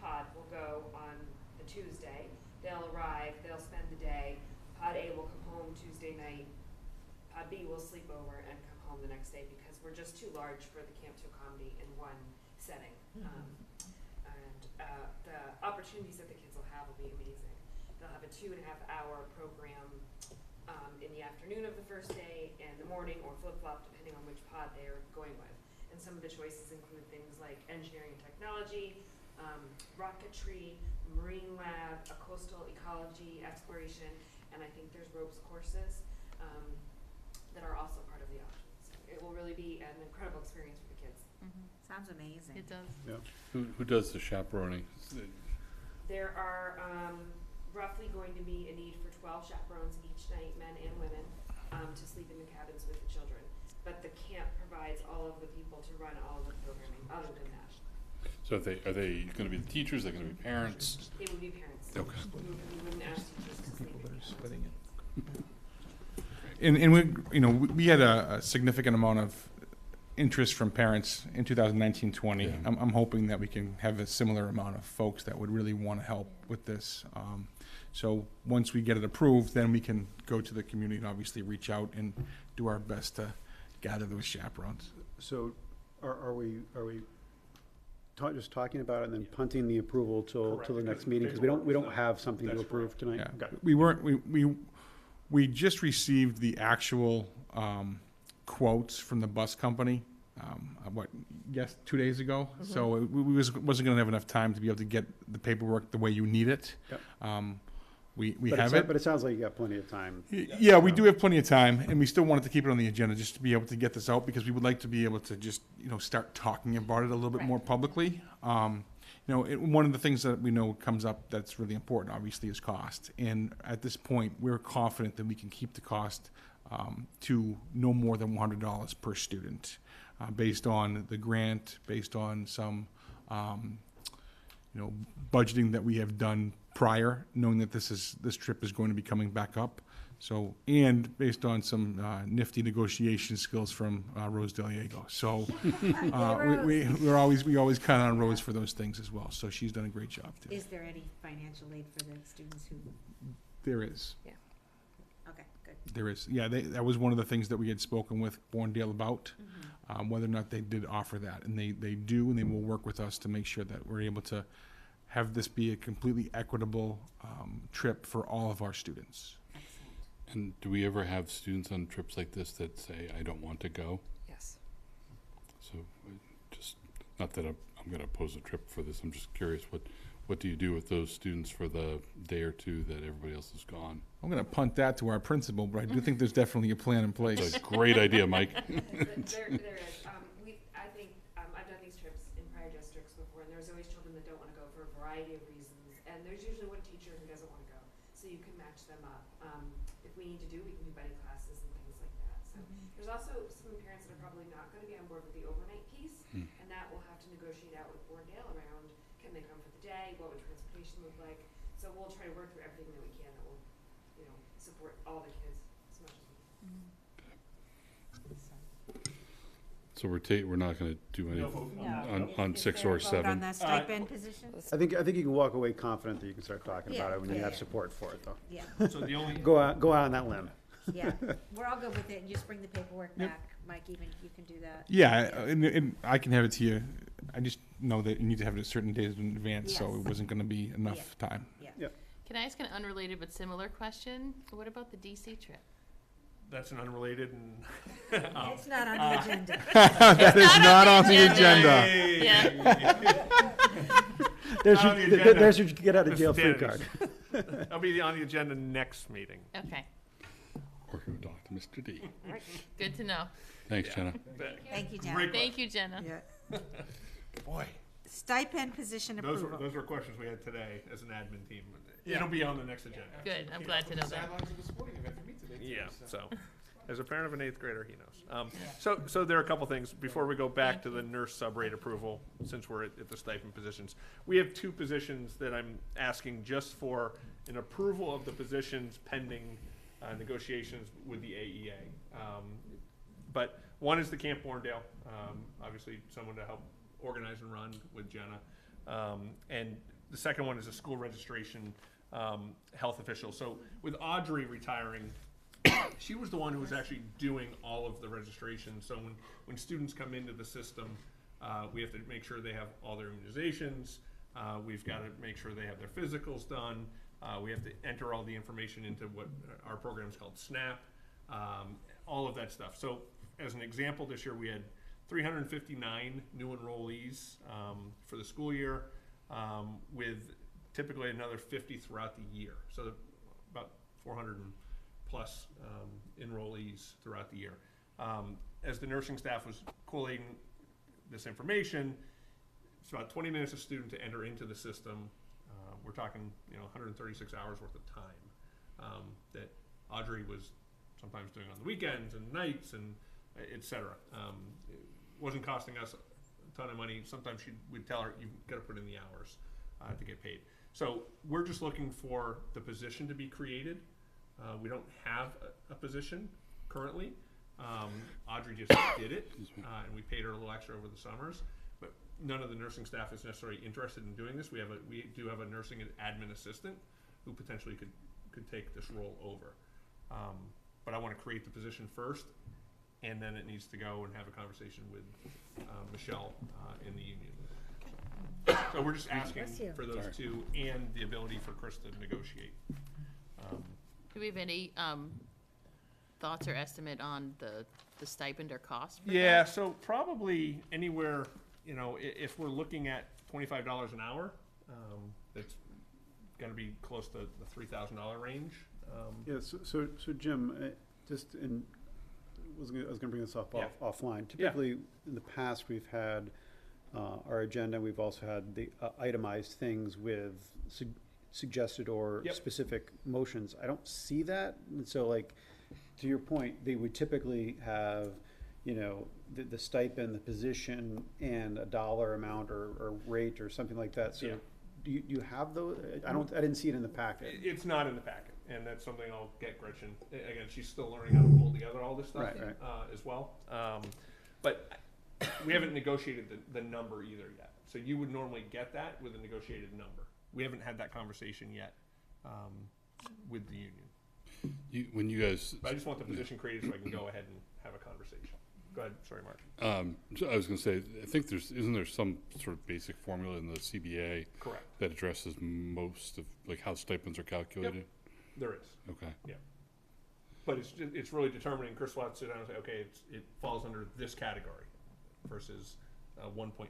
pod will go on the Tuesday. They'll arrive, they'll spend the day. Pod A will come home Tuesday night. Pod B will sleep over and come home the next day, because we're just too large for the camp to accommodate in one setting. The opportunities that the kids will have will be amazing. They'll have a 2.5-hour program in the afternoon of the first day and the morning, or flip-flop depending on which pod they're going with. And some of the choices include things like engineering and technology, rocketry, marine lab, a coastal ecology exploration, and I think there's ropes courses that are also part of the options. So it will really be an incredible experience for the kids. Sounds amazing. It does. Yeah. Who does the chaperoning? There are roughly going to be a need for 12 chaperones each night, men and women, to sleep in the cabins with the children. But the camp provides all of the people to run all of the programming other than that. So are they going to be the teachers? Are they going to be parents? They would be parents. Okay. We wouldn't ask teachers to sleep in the cabins. And we had a significant amount of interest from parents in 2019-20. I'm hoping that we can have a similar amount of folks that would really want to help with this. So once we get it approved, then we can go to the community and obviously reach out and do our best to gather those chaperones. So are we just talking about it and then punting the approval till the next meeting? Because we don't have something to approve tonight. Yeah. Okay. We just received the actual quotes from the bus company, 2 days ago? So we wasn't gonna have enough time to be able to get the paperwork the way you need it. Yep. We But have it. But it sounds like you got plenty of time. Yeah, we do have plenty of time, and we still wanted to keep it on the agenda just to be able to get this out, because we would like to be able to just, start talking about it a little bit more publicly. One of the things that we know comes up that's really important, obviously, is cost. And at this point, we're confident that we can keep the cost to no more than $100 per student, based on the grant, based on some, budgeting that we have done prior, knowing that this trip is going to be coming back up. So, and based on some nifty negotiation skills from Rose Deliego. So, we always count on Rose for those things as well. So she's done a great job too. Is there any financial aid for the students who? There is. Yeah. Okay, good. There is. Yeah, that was one of the things that we had spoken with Borndale about, whether or not they did offer that. And they do, and they will work with us to make sure that we're able to have this be a completely equitable trip for all of our students. And do we ever have students on trips like this that say, I don't want to go? Yes. So just, not that I'm going to oppose a trip for this, I'm just curious, what do you do with those students for the day or two that everybody else is gone? I'm going to punt that to our principal, but I do think there's definitely a plan in place. It's a great idea, Mike. There is. I think I've done these trips in prior districts before, and there's always children that don't want to go for a variety of reasons, and there's usually one teacher who doesn't want to go, so you can match them up. If we need to we can do buddy classes and things like that. So there's also some parents that are probably not going to be on board with the overnight piece, and that we'll have to negotiate out with Borndale around, can they come for the day, what would transportation look like. So we'll try to work through everything that we can that will, support all the kids as much as we can. So we're not going to do anything on 6 or 7. On the stipend position? I think you can walk away confident that you can start talking about it when you have support for it, though. Yeah, So the only, Go out on that limb. yeah. We're all good with it. You just bring the paperwork back. Mike, even you can do that. Yeah, and I can have it to you. I just know that you need to have it a certain days in advance, so Yes. it wasn't going to be enough time. Can I ask an unrelated but similar question? What about the DC trip? that's an unrelated and. It's not on the agenda. That is not on the agenda. Yeah. There's your get out of jail free Mr. card. That'll be on the agenda next meeting. Okay, Working with Dr. Mr. D. good to know. Thanks, Jenna. Thank you, Jen. Great Thank you, Jenna. Yeah. Boy, stipend position approval. those were questions we had today as an admin team. It'll be on the next agenda. Good, I'm glad to know that. Sidelines of the sporting event for me today, too, Yeah, so, as a parent of an 8th grader, he knows. So there are a couple things, before we go back to the nurse sub-rate approval, since we're at the stipend positions. We have 2 positions that I'm asking just for an approval of the positions pending negotiations with the AEA. But one is the Camp Borndale, obviously someone to help organize and run with Jenna. And the second one is a school registration health official. So with Audrey retiring, she was the one who was actually doing all of the registration. So when students come into the system, we have to make sure they have all their immunizations. We've got to make sure they have their physicals done. We have to enter all the information into what our program is called SNAP, all of that stuff. So as an example, this year we had 359 new enrollees for the school year, with typically another 50 throughout the year. So about 400 plus enrollees throughout the year. As the nursing staff was collating this information, it's about 20 minutes a student to enter into the system. We're talking 136 hours worth of time that Audrey was sometimes doing on the weekends and nights and et cetera. It wasn't costing us a ton of money. Sometimes we'd tell her, you've got to put in the hours to get paid. So we're just looking for the position to be created. We don't have a position currently. Audrey just did it, and we paid her a little extra over the summers. But none of the nursing staff is necessarily interested in doing this. We do have a nursing and admin assistant who potentially could take this role over. But I want to create the position first, and then it needs to go and have a conversation with Michelle in the union. So we're just asking for those two and the ability for Chris to negotiate. Do we have any thoughts or estimate on the stipend or cost for Yeah, that? so probably anywhere, if we're looking at $25 an hour, it's going to be close to the $3,000 range. Yeah, so Jim, I was going to bring this up offline. Typically, in the past, we've had our agenda. We've also had the itemized things with suggested or specific motions. I don't see that, and so to your point, they would typically have, the stipend, the position, and a dollar amount or rate or something like that. So, do you have those? I didn't see it in the packet. It's not in the packet, and that's something I'll get Gretchen. Again, she's still learning how to pull together all this stuff as well. But we haven't negotiated the number either yet. So you would normally get that with a negotiated number. We haven't had that conversation yet with the union. When you guys, but I just want the position created so I can go ahead and have a conversation. Go ahead. Sorry, Mark. So I was going to say, I think isn't there some sort of basic formula in the CBA Correct. that addresses most of how stipends are calculated? Yep. There is. Okay. Yeah. But it's really determining. Chris will have to sit down and say, okay, it falls under this category versus 1.5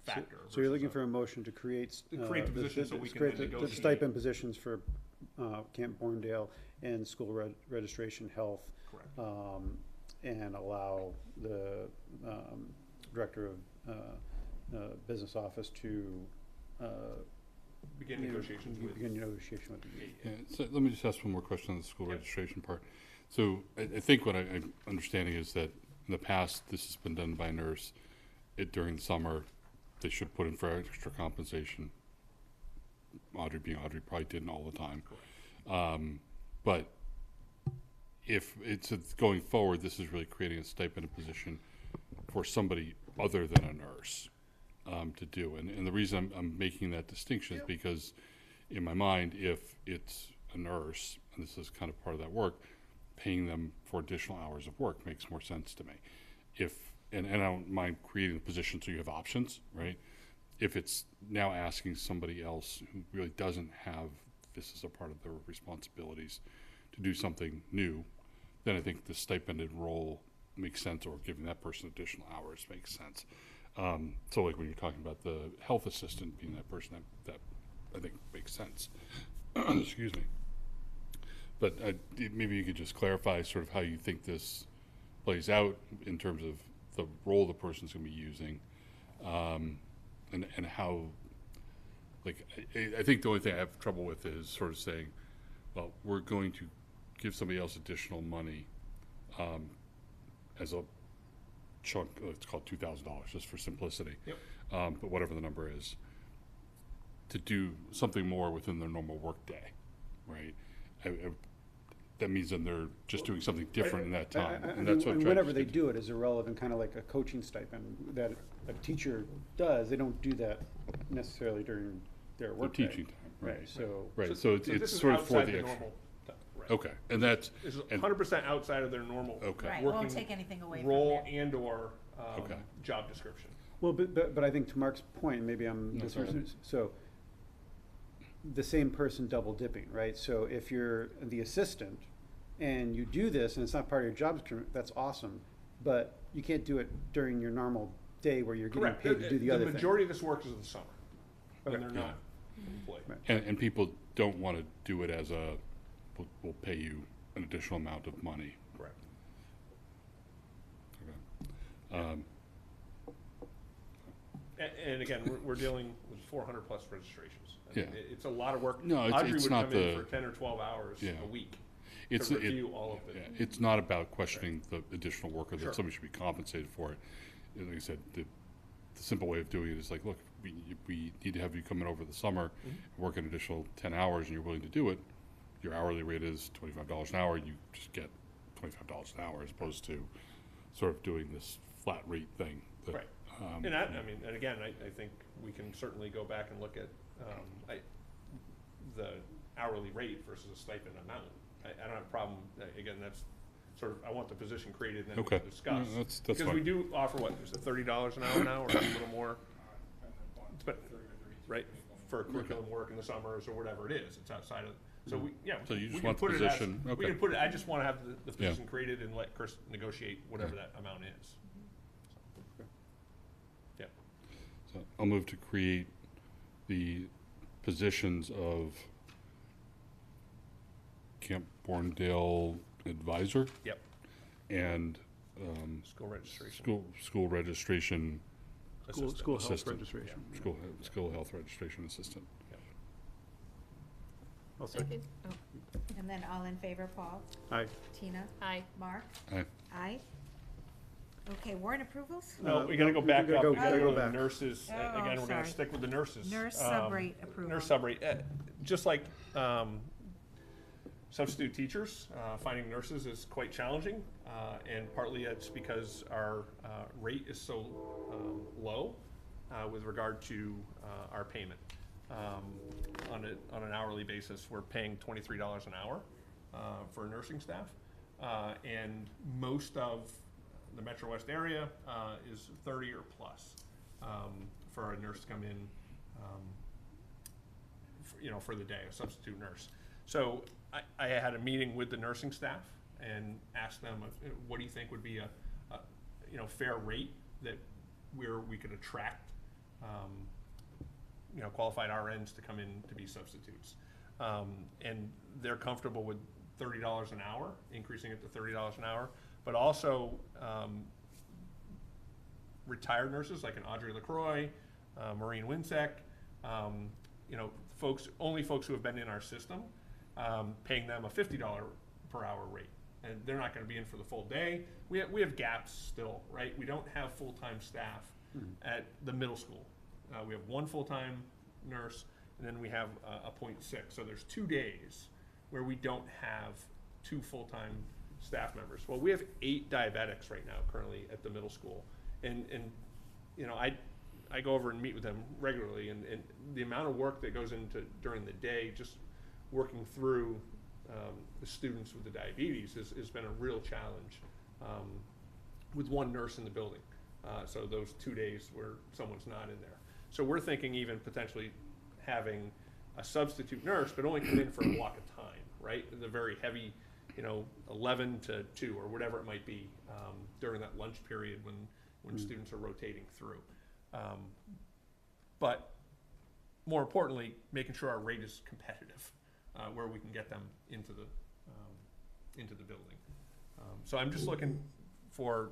factor. So you're looking for a motion to create the position so we can then negotiate. The stipend positions for Camp Borndale and school registration health. Correct. And allow the director of business office to begin negotiations with the union. Yeah, so let me just ask one more question on the school registration part. So I think what I'm understanding is that in the past, this has been done by a nurse. During the summer, they should put in for extra compensation. Audrey probably didn't all the time. But if it's going forward, this is really creating a stipend position for somebody other than a nurse to do. And the reason I'm making that distinction is because in my mind, if it's a nurse, and this is kind of part of that work, paying them for additional hours of work makes more sense to me. And I don't mind creating a position so you have options, right? If it's now asking somebody else who really doesn't have this as a part of their responsibilities to do something new, then I think the stipended role makes sense, or giving that person additional hours makes sense. So when you're talking about the health assistant being that person, that I think makes sense. Excuse me. But maybe you could just clarify sort of how you think this plays out in terms of the role the person's going to be using, and how, I think the only thing I have trouble with is sort of saying, well, we're going to give somebody else additional money as a chunk. It's called $2,000 just for simplicity. Yep. But whatever the number is, to do something more within their normal work day, right? That means then they're just doing something different in that time, and that's what. Whenever they do it is irrelevant, kind of like a coaching stipend that a teacher does. They don't do that necessarily during their work day. Teaching time, right? So it's sort of for the normal. Right. Okay, and that's 100% outside of their normal Right, working won't take anything away role from them. and or job description. Well, but I think to Mark's point, maybe I'm misunderstanding. So the same person double dipping, right? So if you're the assistant and you do this and it's not part of your job description, that's awesome. But you can't do it during your normal day where you're getting paid to do the other thing. The majority of this work is in the summer when they're not employed. Right. And people don't want to do it as we'll pay you an additional amount of money. Correct. Okay. And again, we're dealing with 400 plus registrations. I mean, Yeah. it's a lot of work. No, Audrey it's would not come in for 10 or 12 hours a week to review all of it. It's not about questioning the additional work, or that Sure. somebody should be compensated for it. Like I said, the simple way of doing it is like, look, we need to have you come in over the summer, work an additional 10 hours, and you're willing to do it. Your hourly rate is $25 an hour. You just get $25 an hour as opposed to sort of doing this flat rate thing. That, Right. And I mean, and again, I think we can certainly go back and look at the hourly rate versus a stipend amount. I don't have a problem, again, that's sort of, I want the position created and then we Okay. can discuss. No, that's Because fine. we do offer, what, is it $30 an hour now, or a little more? But, right, for curriculum work in the summers or whatever it is, it's outside of, so we, yeah. So you we just can want the put it as- position, We okay. can put it, I just wanna have the Yeah. position created and let Chris negotiate whatever that amount is. Yeah. So I'll move to create the positions of Camp Borndale advisor Yep. and School registration. school registration School health assistant. registration. School health registration assistant. I'll second. And then all in favor, Paul? Aye. Tina? Aye. Mark? Aye. Aye. Okay, warrant approvals? No, we gotta go back we up. gotta We gotta go to the back. nurses. Oh, Again, we're gonna sorry. stick with the nurses. Nurse subrate approval. Nurse subrate, just like substitute teachers, finding nurses is quite challenging. And partly it's because our rate is so low with regard to our payment. On an hourly basis, we're paying $23 an hour for nursing staff. And most of the Metro West area is 30 or plus for a nurse to come in, for the day, a substitute nurse. So I had a meeting with the nursing staff and asked them, what do you think would be a fair rate that we could attract qualified RNs to come in to be substitutes. And they're comfortable with $30 an hour, increasing it to $30 an hour, but also retired nurses like an Audrey LaCroix, Maureen Winsek, folks who have been in our system, paying them a $50 per hour rate. And they're not gonna be in for the full day. We have gaps still, right? We don't have full-time staff at the middle school. We have one full-time nurse, and then we have a 0.6. So there's 2 days where we don't have 2 full-time staff members. Well, we have 8 diabetics right now currently at the middle school. And I go over and meet with them regularly, and the amount of work that goes into during the day, just working through the students with the diabetes has been a real challenge with one nurse in the building. So those 2 days where someone's not in there. So we're thinking even potentially having a substitute nurse, but only come in for a block of time, right? The very heavy, 11 to 2 or whatever it might be during that lunch period when students are rotating through. But more importantly, making sure our rate is competitive, where we can get them into the building. So I'm just looking for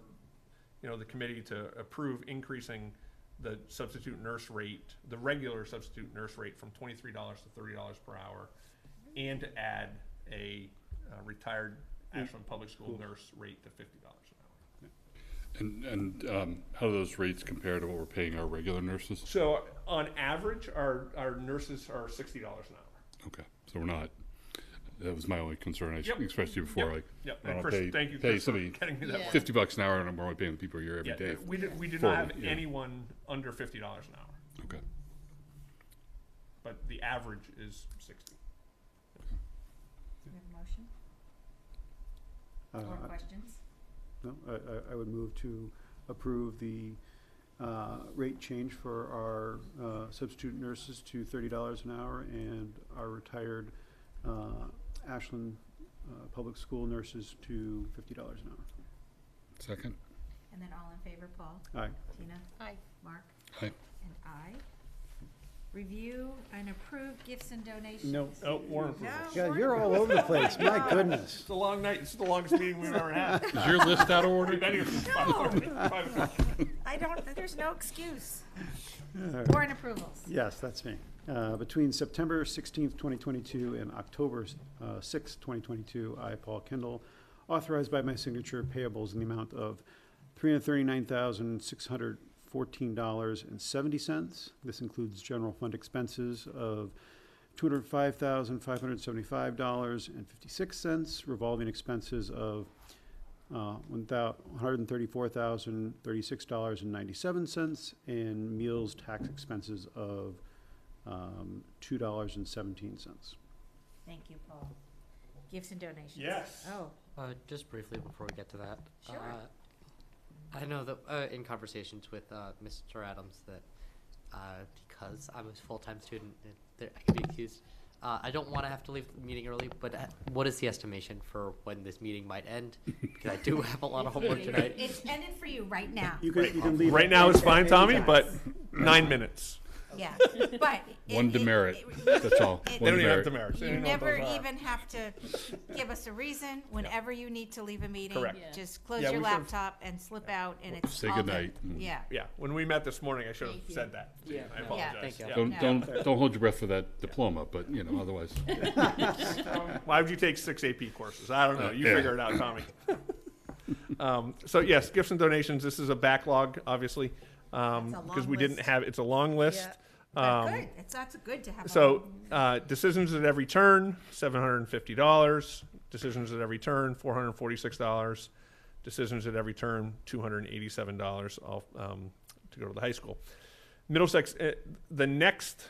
the committee to approve increasing the substitute nurse rate, the regular substitute nurse rate from $23 to $30 per hour, and to add a retired Ashland Public School nurse rate to $50 an hour. And how do those rates compare to what we're paying our regular nurses? So on average, our nurses are $60 an hour. Okay, so we're not, that was my only concern. I Yep. expressed to you before, Yep. like, Yep. I And don't Chris, pay, thank you, pay Chris, for somebody getting me that one. $50 an hour, and I'm only paying the people here every day. We do for not have me, yeah. anyone under $50 an hour, Okay. but the average is 60. Do we have a motion or questions? No, I would move to approve the rate change for our substitute nurses to $30 an hour and our retired Ashland Public School nurses to $50 an hour. Second? And then all in favor, Paul? Aye. Tina? Aye. Mark? Aye. And aye. Review and approve gifts and donations. No. Oh, warrant No. approvals. Yeah, you're all over the place. My goodness. It's a long night. It's the longest meeting we've ever had. Is your list out of order? We've been here since 5:30, 5 o'clock. There's no excuse. All right. Warrant approvals. Yes, that's me. Between September 16th, 2022 and October 6th, 2022, I, Paul Kendall, authorized by my signature payables in the amount of $339,614.70. This includes general fund expenses of $205,575.56, revolving expenses of $134,036.97, and meals tax expenses of $2.17. Thank you, Paul. Gifts and donations. Yes. Oh, Just briefly before we get to that. Sure. I know that in conversations with Mr. Adams that because I'm a full-time student, I can be accused. I don't want to have to leave the meeting early, but what is the estimation for when this meeting might end? Because I do have a lot of homework tonight. it's ended for you right now. You can leave. Right now is fine, Tommy, but 9 minutes. Yeah, but. One demerit, that's all. They One don't even have demerit. demerits. They You don't even know what never those are. even have to give us a reason. Whenever you need to leave a meeting, Correct. Yeah. just close Yeah, your we should've- laptop and slip out, and it's Say all goodnight. good. Yeah. Yeah, when we met this morning, I should have Thank you. said that. Yeah. I No. apologize. Thank you. Yeah. Don't hold your breath for that diploma, but, otherwise. Why would you take 6 AP courses? I don't know. You Yeah. figure it out, Tommy. So yes, gifts and donations. This is a backlog, obviously, because long we didn't list. have. It's a long list. But good. That's good to have. So decisions at every turn, $750. Decisions at every turn, $446. Decisions at every turn, $287. All to go to the high school. Middlesex. The next,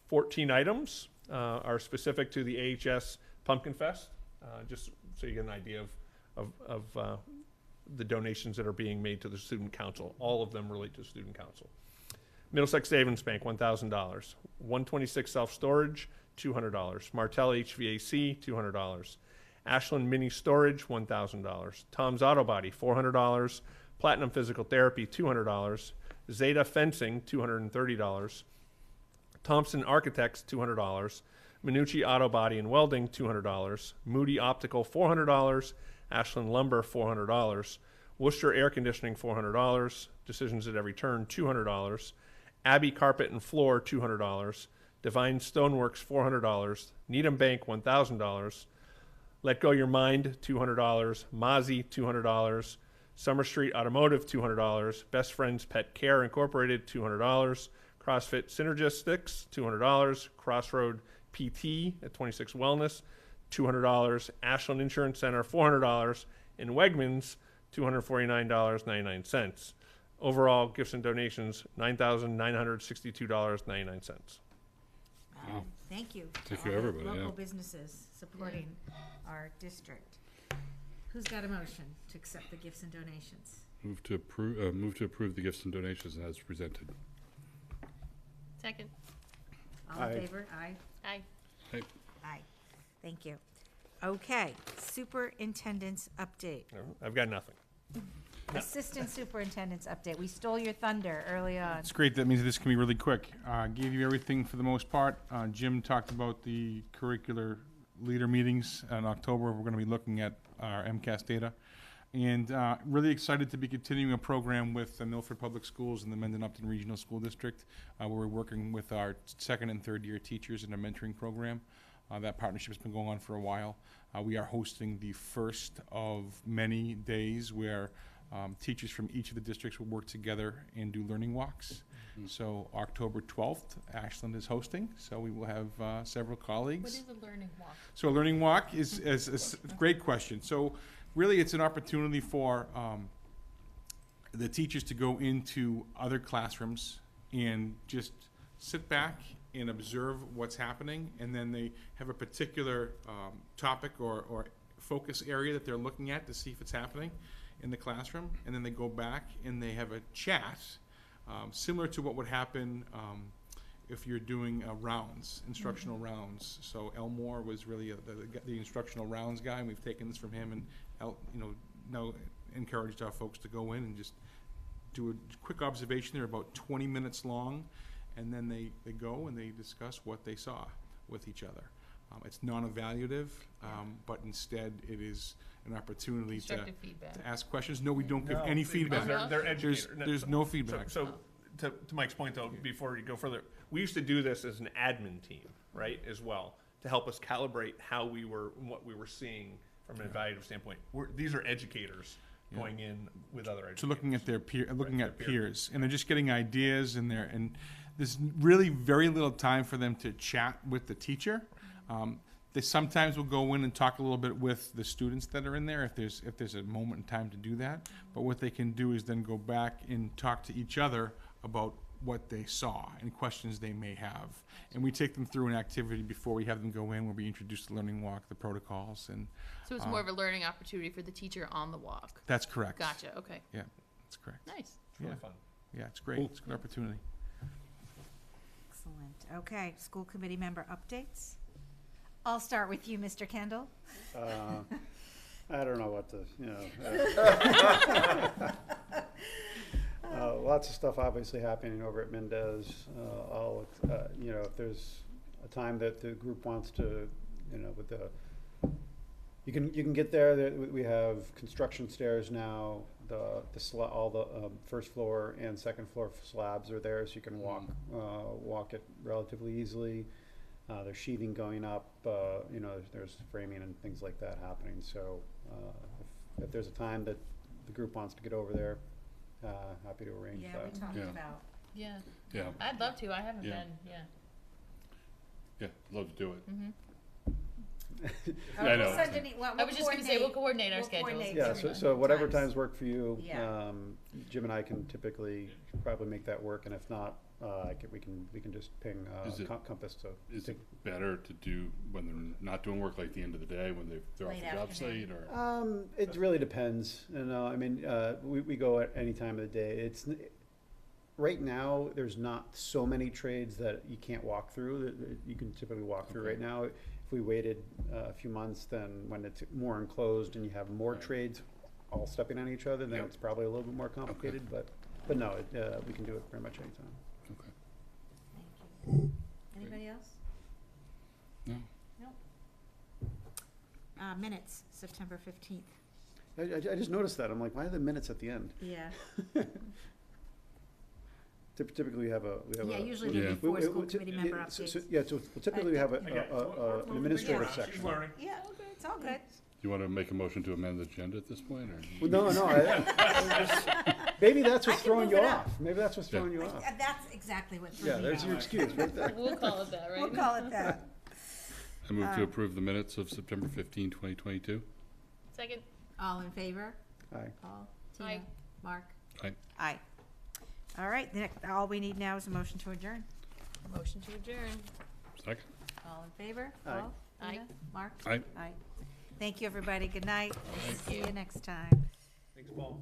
14 items are specific to the AHS Pumpkin Fest. Just so you get an idea of the donations that are being made to the student council. All of them relate to the student council. Middlesex Savings Bank, $1,000. 126 Self-Storage, $200. Martell HVAC, $200. Ashland Mini Storage, $1,000. Tom's Auto Body, $400. Platinum Physical Therapy, $200. Zeta Fencing, $230. Thompson Architects, $200. Minucci Auto Body and Welding, $200. Moody Optical, $400. Ashland Lumber, $400. Worcester Air Conditioning, $400. Decisions at Every Turn, $200. Abbey Carpet and Floor, $200. Divine Stoneworks, $400. Needham Bank, $1,000. Let Go Your Mind, $200. Mozzie, $200. Summer Street Automotive, $200. Best Friends Pet Care Incorporated, $200. CrossFit Synergistics, $200. Crossroad PT at 26 Wellness, $200. Ashland Insurance Center, $400. And Wegmans, $249.99. Overall, gifts and donations, $9,962.99. Wow. Thank you. Thank to you, all the everybody, Local yeah. businesses supporting our district. Who's got a motion to accept the gifts and donations? Move to approve the gifts and donations as presented. Second. All Aye. in favor? Aye. Aye. Aye. Thank you. Okay, superintendent's update. I've got nothing. Assistant superintendent's update. We stole your thunder early on. It's great. That means this can be really quick. Gave you everything for the most part. Jim talked about the curricular leader meetings in October. We're going to be looking at our MCAS data. And really excited to be continuing a program with the Milford Public Schools and the Mendon-Upton Regional School District, where we're working with our second and third year teachers in a mentoring program. That partnership has been going on for a while. We are hosting the first of many days where teachers from each of the districts will work together and do learning walks. So October 12th, Ashland is hosting, so we will have several colleagues. What is a learning walk? So a learning walk is a great question. So really it's an opportunity for the teachers to go into other classrooms and just sit back and observe what's happening, and then they have a particular topic or focus area that they're looking at to see if it's happening in the classroom, and then they go back and they have a chat similar to what would happen if you're doing rounds, instructional rounds. So Elmore was really the instructional rounds guy, and we've taken this from him and now encouraged our folks to go in and just do a quick observation. They're about 20 minutes long, and then they go and they discuss what they saw with each other. It's non-evaluative, but instead it is an opportunity to ask questions. No, we don't give any feedback. They're educators. There's no feedback. So to Mike's point, though, before you go further, we used to do this as an admin team, right, as well, to help us calibrate how we were, what we were seeing from an evaluative standpoint. These are educators going in with other educators. So looking at their peers, and they're just getting ideas, and there's really very little time for them to chat with the teacher. They sometimes will go in and talk a little bit with the students that are in there if there's a moment in time to do that. But what they can do is then go back and talk to each other about what they saw and questions they may have. And we take them through an activity before we have them go in, where we introduce the learning walk, the protocols, and So it's more of a learning opportunity for the teacher on the walk. that's correct. Gotcha, okay. Yeah, that's correct. Nice. It's really fun. Yeah, it's great. It's a good opportunity. Excellent. Okay, school committee member updates. I'll start with you, Mr. Kendall. I don't know what to, lots of stuff obviously happening over at Mendez. If there's a time that the group wants to, with the, you can get there. We have construction stairs now. All the first floor and second floor slabs are there, so you can walk it relatively easily. There's sheathing going up, there's framing and things like that happening. So if there's a time that the group wants to get over there, happy to arrange Yeah, that. we talked Yeah. about. Yeah. Yeah, I'd love to. I haven't Yeah. been, yeah. yeah, love to do it. All right, I we'll know. send I was just gonna say, we'll coordinate our schedules. coordinate Yeah, some so whatever times. times work for you, Yeah. Jim and I can typically probably make that work, and if not, we can just ping Is it- Compass to. Is it better to do when they're not doing work, like the end of the day, when they're off Late the job afternoon. site, or? It really depends, we go at any time of the day. Right now, there's not so many trades that you can't walk through, that you can typically walk through Okay. right now. If we waited a few months, then when it's more enclosed and you have more Right. trades all stepping on each other, then Yep. it's probably a little bit more complicated, but no, we can do it pretty much anytime. Okay. Thank you. Anybody else? No. Nope. Minutes, September 15th. I just noticed that, I'm like, why are the minutes at the end? Yeah. Typically, we have a. Yeah, usually Yeah. they're before we- school we- committee yeah, member so- updates. Yeah, so typically we have I got it. an administrative She's section. learning. Yeah, it's all good. You want to make a motion to amend the agenda at this point, or? Well, no, maybe that's what's I can throwing move you it up. off. Maybe that's what's throwing you off. That's exactly what threw Yeah, me there's off. your excuse right there. We'll call it that, right? We'll call it that. I move to approve the minutes of September 15, 2022. Second. All in favor? Aye. Paul? Tina? Aye. Mark? Aye. Aye. All right, all we need now is a motion to adjourn. Motion to adjourn. Second. All in favor? Aye. Paul? Aye. Tina? Mark? Aye. Aye. Thank you, everybody. Good night. See you next time. Thanks, Paul.